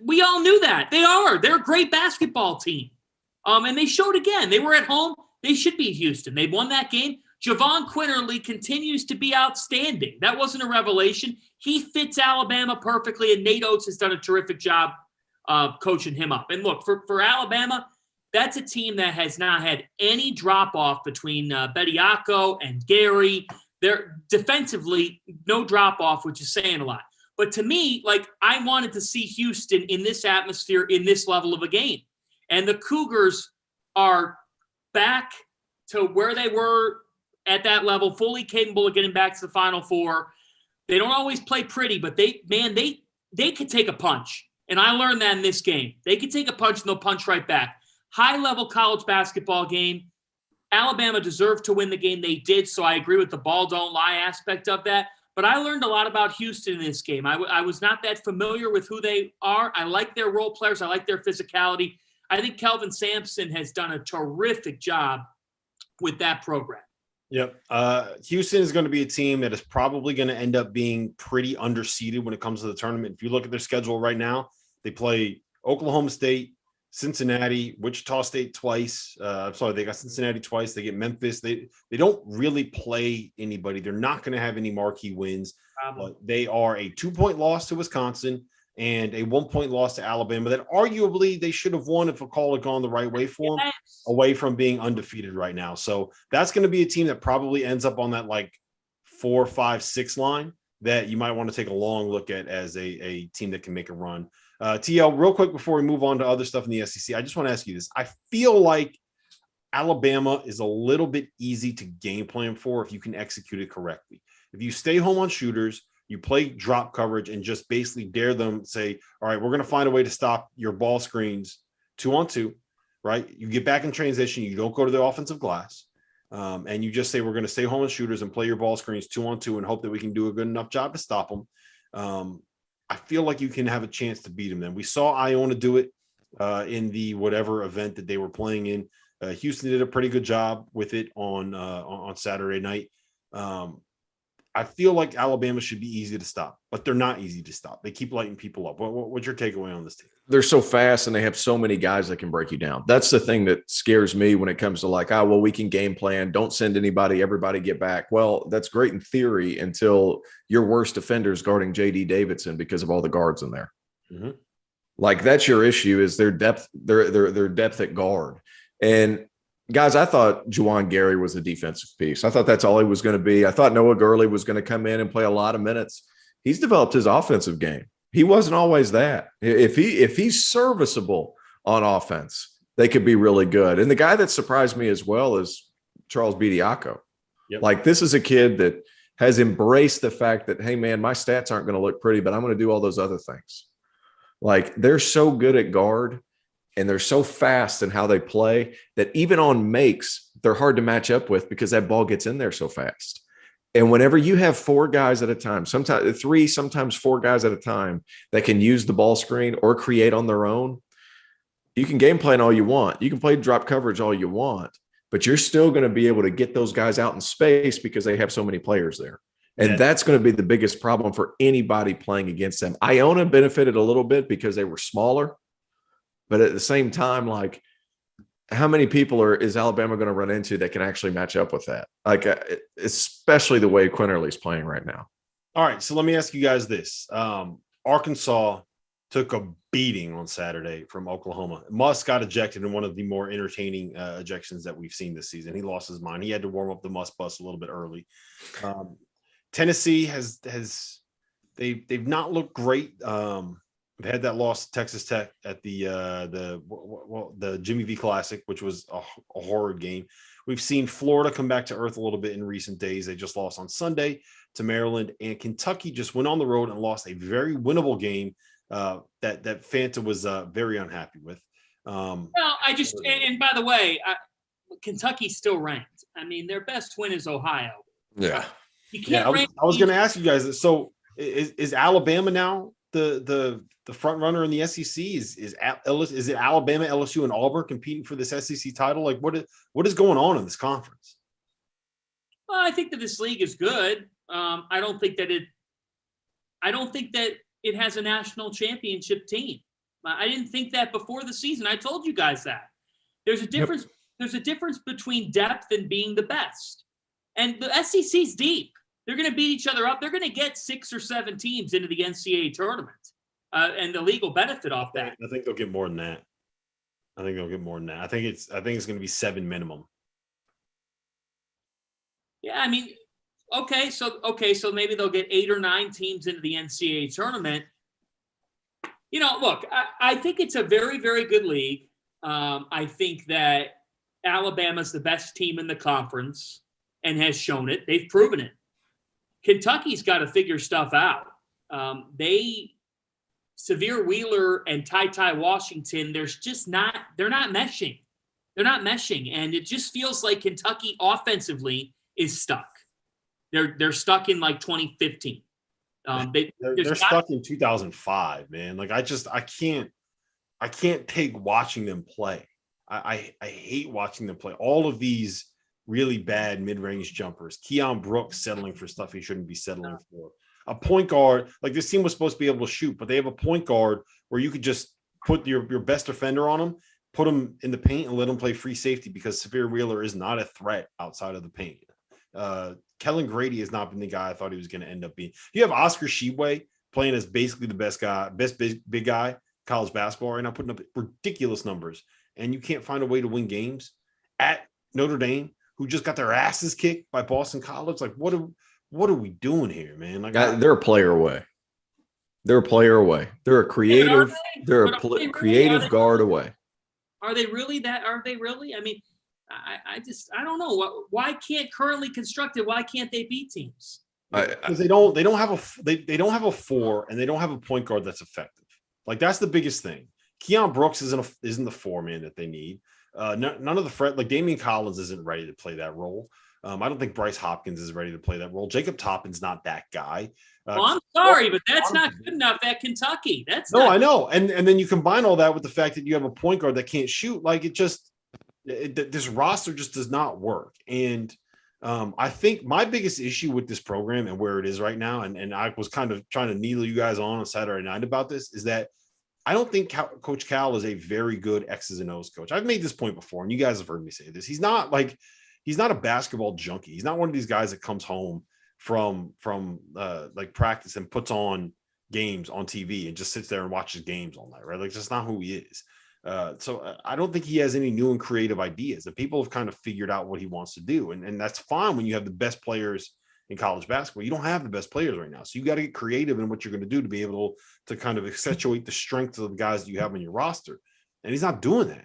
We all knew that. They're a great basketball team. And they showed again. They were at home. They should beat Houston. They won that game. Javon Quinterly continues to be outstanding. That wasn't a revelation. He fits Alabama perfectly, and Nate Oates has done a terrific job coaching him up. And look, for Alabama, that's a team that has not had any drop-off between Bediako and Gary. They're defensively, no drop-off, which is saying a lot. But to me, I wanted to see Houston in this atmosphere, in this level of a game. And the Cougars are back to where they were at that level, fully capable of getting back to the Final Four. They don't always play pretty, but they could take a punch. And I learned that in this game. They could take a punch and they'll punch right back. High-level college basketball game. Alabama deserved to win the game. They did, so I agree with the ball don't lie aspect of that. But I learned a lot about Houston in this game. I was not that familiar with who they are. I like their role players. I like their physicality. I think Kelvin Sampson has done a terrific job with that program. Yep. Houston is going to be a team that is probably going to end up being pretty underseeded when it comes to the tournament. If you look at their schedule right now, they play Oklahoma State, Cincinnati, Wichita State twice. They got Cincinnati twice. They get Memphis. They don't really play anybody. They're not going to have any marquee wins. But they are a 2-point loss to Wisconsin and a 1-point loss to Alabama that arguably they should have won if a call had gone the right way for them, away from being undefeated right now. So that's going to be a team that probably ends up on that 4, 5, 6 line that you might want to take a long look at as a team that can make a run. TL, real quick before we move on to other stuff in the SEC, I just want to ask you this. I feel like Alabama is a little bit easy to game plan for if you can execute it correctly. If you stay home on shooters, you play drop coverage and just basically dare them, say, all right, we're going to find a way to stop your ball screens 2-on-2, right? You get back in transition. You don't go to the offensive glass. And you just say, we're going to stay home on shooters and play your ball screens 2-on-2 and hope that we can do a good enough job to stop them. I feel like you can have a chance to beat them. Then we saw Iona do it in the whatever event that they were playing in. Houston did a pretty good job with it on Saturday night. I feel like Alabama should be easy to stop, but they're not easy to stop. They keep lighting people up. What's your takeaway on this team? They're so fast and they have so many guys that can break you down. That's the thing that scares me when it comes to we can game plan. Don't send anybody, everybody get back. Well, that's great in theory until your worst defender is guarding J.D. Davidson because of all the guards in there. Mm-hmm. That's your issue is their depth, their depth at guard. And guys, I thought Juwan Gary was a defensive piece. I thought that's all he was going to be. I thought Noah Gurley was going to come in and play a lot of minutes. He's developed his offensive game. He wasn't always that. If he's serviceable on offense, they could be really good. And the guy that surprised me as well is Charles Bediako. Yep. This is a kid that has embraced the fact that, hey, man, my stats aren't going to look pretty, but I'm going to do all those other things. They're so good at guard. And they're so fast in how they play that even on makes, they're hard to match up with because that ball gets in there so fast. And whenever you have 4 guys at a time, sometimes 3, sometimes 4 guys at a time that can use the ball screen or create on their own, you can game plan all you want. You can play drop coverage all you want, but you're still going to be able to get those guys out in space because they have so many players there. And that's going to be the biggest problem for anybody playing against them. Iona benefited a little bit because they were smaller. But at the same time, how many people is Alabama going to run into that can actually match up with that? Especially the way Quinterly's playing right now. All right, so let me ask you guys this. Arkansas took a beating on Saturday from Oklahoma. Muss got ejected in one of the more entertaining ejections that we've seen this season. He lost his mind. He had to warm up the Muss bus a little bit early. Tennessee they've not looked great. They've had that loss to Texas Tech at the Jimmy V Classic, which was a horrid game. We've seen Florida come back to earth a little bit in recent days. They just lost on Sunday to Maryland, and Kentucky just went on the road and lost a very winnable game that Fanta was very unhappy with. And by the way, Kentucky's still ranked. I mean, their best win is Ohio. Yeah. You can't I was going to ask you guys. So is Alabama now the front runner in the SEC? Is it Alabama, LSU, and Auburn competing for this SEC title? What is going on in this conference? Well, I think that this league is good. I don't think that I don't think that it has a national championship team. I didn't think that before the season. I told you guys that. There's a difference. Yep. There's a difference between depth and being the best. And the SEC's deep. They're going to beat each other up. They're going to get 6 or 7 teams into the NCAA tournament, and the league will benefit off that. I think they'll get more than that. I think it's going to be 7 minimum. Yeah, I mean, okay, so maybe they'll get 8 or 9 teams into the NCAA tournament. You know, look, I think it's a very, very good league. I think that Alabama's the best team in the conference and has shown it. They've proven it. Kentucky's got to figure stuff out. Severe Wheeler and Ty Washington, they're not meshing. They're not meshing. And it just feels like Kentucky offensively is stuck. They're stuck in like 2015. They're stuck in 2005, man. Like I can't take watching them play. I hate watching them play. All of these really bad mid-range jumpers. Keon Brooks settling for stuff he shouldn't be settling for. A point guard, like this team was supposed to be able to shoot, but they have a point guard where you could just put your best defender on him, put him in the paint, and let him play free safety because Severe Wheeler is not a threat outside of the paint. Kellen Grady has not been the guy I thought he was going to end up being. You have Oscar Tshiebwe playing as basically the best big guy college basketball right now, putting up ridiculous numbers, and you can't find a way to win games at Notre Dame, who just got their asses kicked by Boston College. Like, what are we doing here, man? Like, they're a player away. They're a player away. They're a creative. They're a creative guard away. Are they really that? Are they really? I mean, I don't know. Why can't currently constructed? Why can't they beat teams? Because they don't have a 4 and they don't have a point guard that's effective. Like that's the biggest thing. Keon Brooks isn't the 4 man that they need. None of the like Damian Collins isn't ready to play that role. I don't think Bryce Hopkins is ready to play that role. Jacob Toppin's not that guy. Well, I'm sorry, but that's not good enough at Kentucky. I know. And then you combine all that with the fact that you have a point guard that can't shoot. Like this roster just does not work. And I think my biggest issue with this program and where it is right now, and I was kind of trying to needle you guys on Saturday night about this, is that I don't think Coach Cal is a very good X's and O's coach. I've made this point before, and you guys have heard me say this. He's not a basketball junkie. He's not one of these guys that comes home from like practice and puts on games on TV and just sits there and watches games all night, right? Like that's not who he is. So I don't think he has any new and creative ideas. And people have kind of figured out what he wants to do. And that's fine when you have the best players in college basketball. You don't have the best players right now. So you got to get creative in what you're going to do to be able to kind of accentuate the strength of the guys that you have on your roster. And he's not doing that,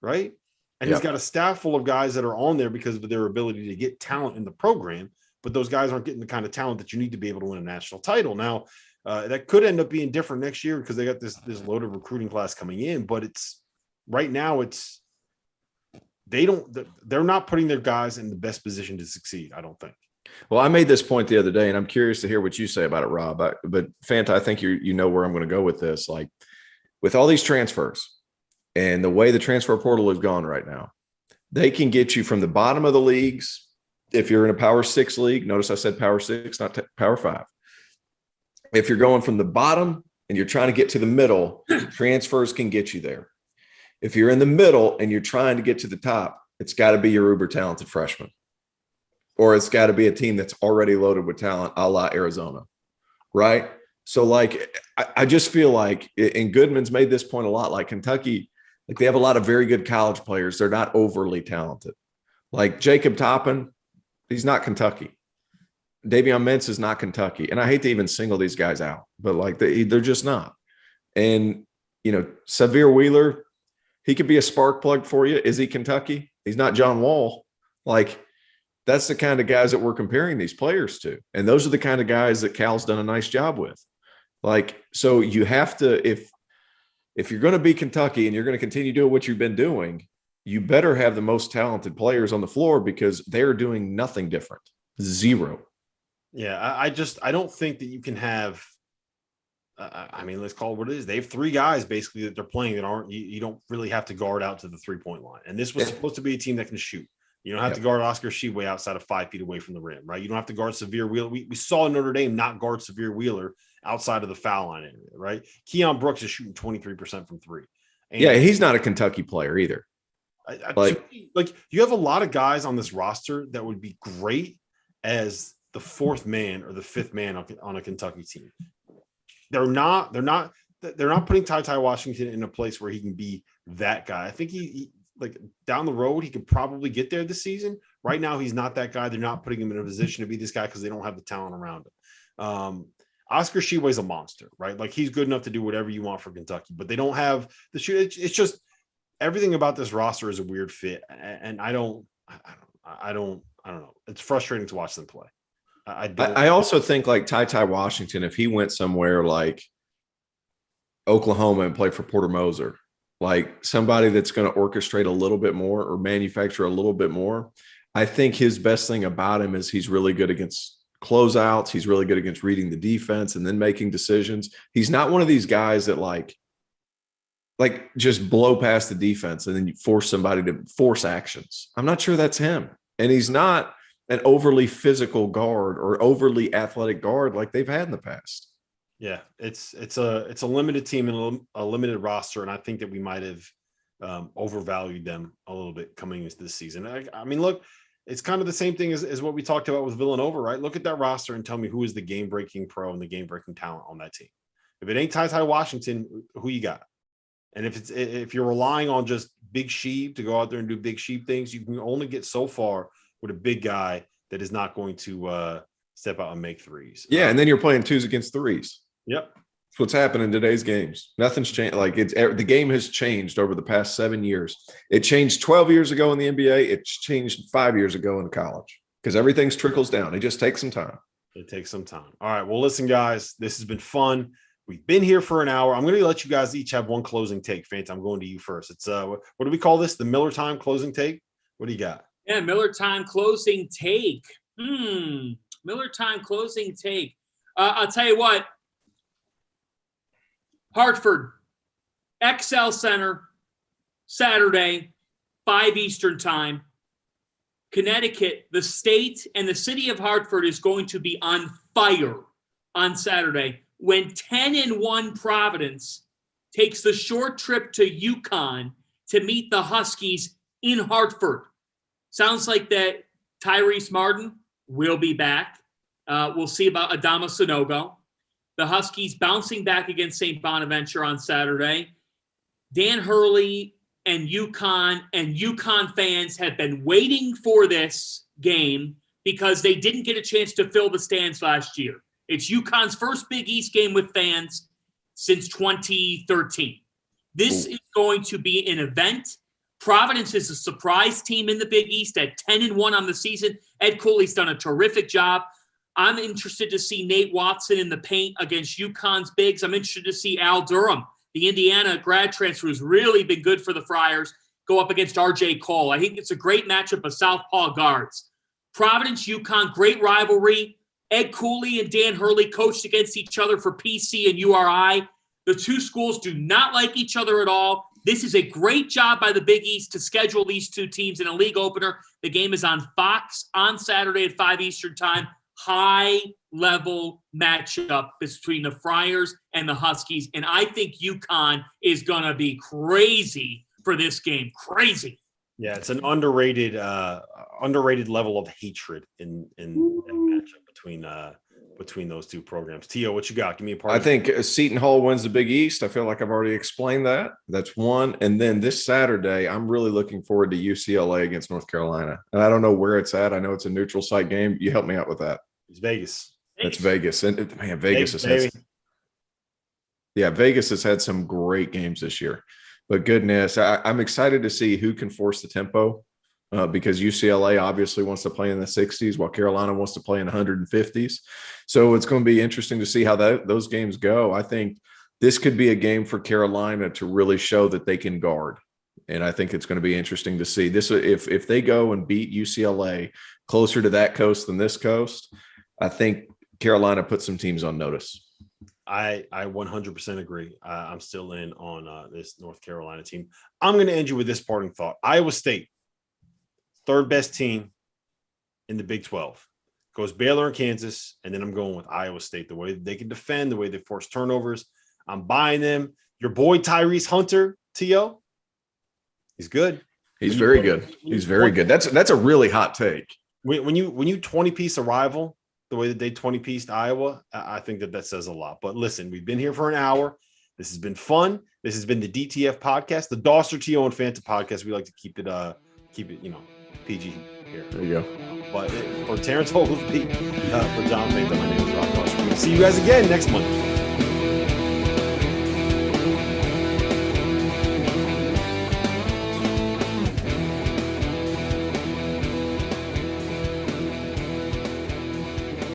right? And He's got a staff full of guys that are on there because of their ability to get talent in the program, but those guys aren't getting the kind of talent that you need to be able to win a national title. Now, that could end up being different next year because they got this loaded recruiting class coming in, but they're not putting their guys in the best position to succeed, I don't think. Well, I made this point the other day, and I'm curious to hear what you say about it, Rob. But Fanta, I think you know where I'm going to go with this. Like with all these transfers and the way the transfer portal has gone right now, they can get you from the bottom of the leagues. If you're in a Power 6 league, notice I said Power 6, not Power 5. If you're going from the bottom and you're trying to get to the middle, transfers can get you there. If you're in the middle and you're trying to get to the top, it's got to be your uber talented freshman. Or it's got to be a team that's already loaded with talent, a la Arizona, right? So, like, I just feel like, and Goodman's made this point a lot, like Kentucky, like they have a lot of very good college players. They're not overly talented. Like Jacob Toppin, he's not Kentucky. Davion Mintz is not Kentucky. And I hate to even single these guys out, but like they're just not. And, Severe Wheeler, he could be a spark plug for you. Is he Kentucky? He's not John Wall. Like, that's the kind of guys that we're comparing these players to. And those are the kind of guys that Cal's done a nice job with. Like, so you have to, if you're going to be Kentucky and you're going to continue doing what you've been doing, you better have the most talented players on the floor because they're doing nothing different. Zero. Yeah. I don't think that you can have, let's call it what it is. They have 3 guys basically that they're playing that aren't, you don't really have to guard out to the 3-point line. And this was supposed to be a team that can shoot. You don't have to guard Oscar Tshiebwe outside of 5 feet away from the rim, right? You don't have to guard Severe Wheeler. We saw Notre Dame not guard Severe Wheeler outside of the foul line area, right? Keon Brooks is shooting 23% from three. And yeah, he's not a Kentucky player either. Like you have a lot of guys on this roster that would be great as the fourth man or the fifth man on a Kentucky team. They're not putting Ty Washington in a place where he can be that guy. I think he like down the road, he could probably get there this season. Right now, he's not that guy. They're not putting him in a position to be this guy because they don't have the talent around him. Oscar Tshiebwe's a monster, right? Like he's good enough to do whatever you want for Kentucky, but they don't have the shoot. It's just everything about this roster is a weird fit, and I don't know. It's frustrating to watch them play. I also think like Ty Washington, if he went somewhere like Oklahoma and played for Porter Moser, like somebody that's going to orchestrate a little bit more or manufacture a little bit more. I think his best thing about him is he's really good against closeouts. He's really good against reading the defense and then making decisions. He's not one of these guys that like just blow past the defense and then you force somebody to force actions. I'm not sure that's him. And he's not an overly physical guard or overly athletic guard like they've had in the past. Yeah, it's a limited team and a limited roster, and I think that we might have overvalued them a little bit coming into this season. I mean, look, it's kind of the same thing as what we talked about with Villanova, right? Look at that roster and tell me who is the game-breaking pro and the game-breaking talent on that team. If it ain't Ty Washington, who you got? And if you're relying on just Big Sheep to go out there and do Big Sheep things, you can only get so far with a big guy that is not going to step out and make threes. Yeah, and then you're playing twos against threes. Yep. That's what's happened in today's games. Nothing's changed. Like the game has changed over the past 7 years. It changed 12 years ago in the NBA. It's changed 5 years ago in college because everything's trickles down. It just takes some time. It takes some time. All right. Well, listen, guys, this has been fun. We've been here for an hour. I'm going to let you guys each have one closing take. Fanta, I'm going to you first. It's what do we call this? The Miller Time closing take? What do you got? Yeah, Miller Time closing take. Miller Time closing take. I'll tell you what. Hartford, XL Center, Saturday, 5 Eastern time. Connecticut, the state and the city of Hartford is going to be on fire on Saturday when 10-1 Providence takes the short trip to UConn to meet the Huskies in Hartford. Sounds like that Tyrese Martin will be back. We'll see about Adama Sanogo. The Huskies bouncing back against St. Bonaventure on Saturday. Dan Hurley and UConn fans have been waiting for this game because they didn't get a chance to fill the stands last year. It's UConn's first Big East game with fans since 2013. This is going to be an event. Providence is a surprise team in the Big East at 10-1 on the season. Ed Cooley's done a terrific job. I'm interested to see Nate Watson in the paint against UConn's bigs. I'm interested to see Al Durham, the Indiana grad transfer who's really been good for the Friars, go up against R.J. Cole. I think it's a great matchup of southpaw guards. Providence, UConn, great rivalry. Ed Cooley and Dan Hurley coached against each other for PC and URI. The two schools do not like each other at all. This is a great job by the Big East to schedule these two teams in a league opener. The game is on Fox on Saturday at 5 Eastern time. High-level matchup between the Friars and the Huskies. And I think UConn is going to be crazy for this game. Crazy. Yeah, it's an underrated level of hatred in that matchup between those two programs. Tio, what you got? Give me a part. I think Seton Hall wins the Big East. I feel like I've already explained that. That's one. And then this Saturday, I'm really looking forward to UCLA against North Carolina. And I don't know where it's at. I know it's a neutral site game. You help me out with that. It's Vegas. It's Vegas. And Vegas has had some great games this year. But goodness, I'm excited to see who can force the tempo because UCLA obviously wants to play in the 60s while Carolina wants to play in the 150s. So it's going to be interesting to see how those games go. I think this could be a game for Carolina to really show that they can guard. And I think it's going to be interesting to see this. If they go and beat UCLA closer to that coast than this coast, I think Carolina put some teams on notice. I 100% agree. I'm still in on this North Carolina team. I'm going to end you with this parting thought. Iowa State, third best team in the Big 12. goes Baylor and Kansas, and then I'm going with Iowa State. The way they can defend, the way they force turnovers, I'm buying them. Your boy Tyrese Hunter, T.O., he's good. He's very good. He's very good. That's a really hot take. When you 20-piece arrival, the way that they 20-pieced Iowa, I think that says a lot. But listen, we've been here for an hour. This has been fun. This has been the DTF podcast, the Dauster, T.O., and Fanta podcast. We like to keep it PG here. There you go. But for Terrence Oglesby, for John Fanta, my name is Rob Dauster. We'll see you guys again next Monday.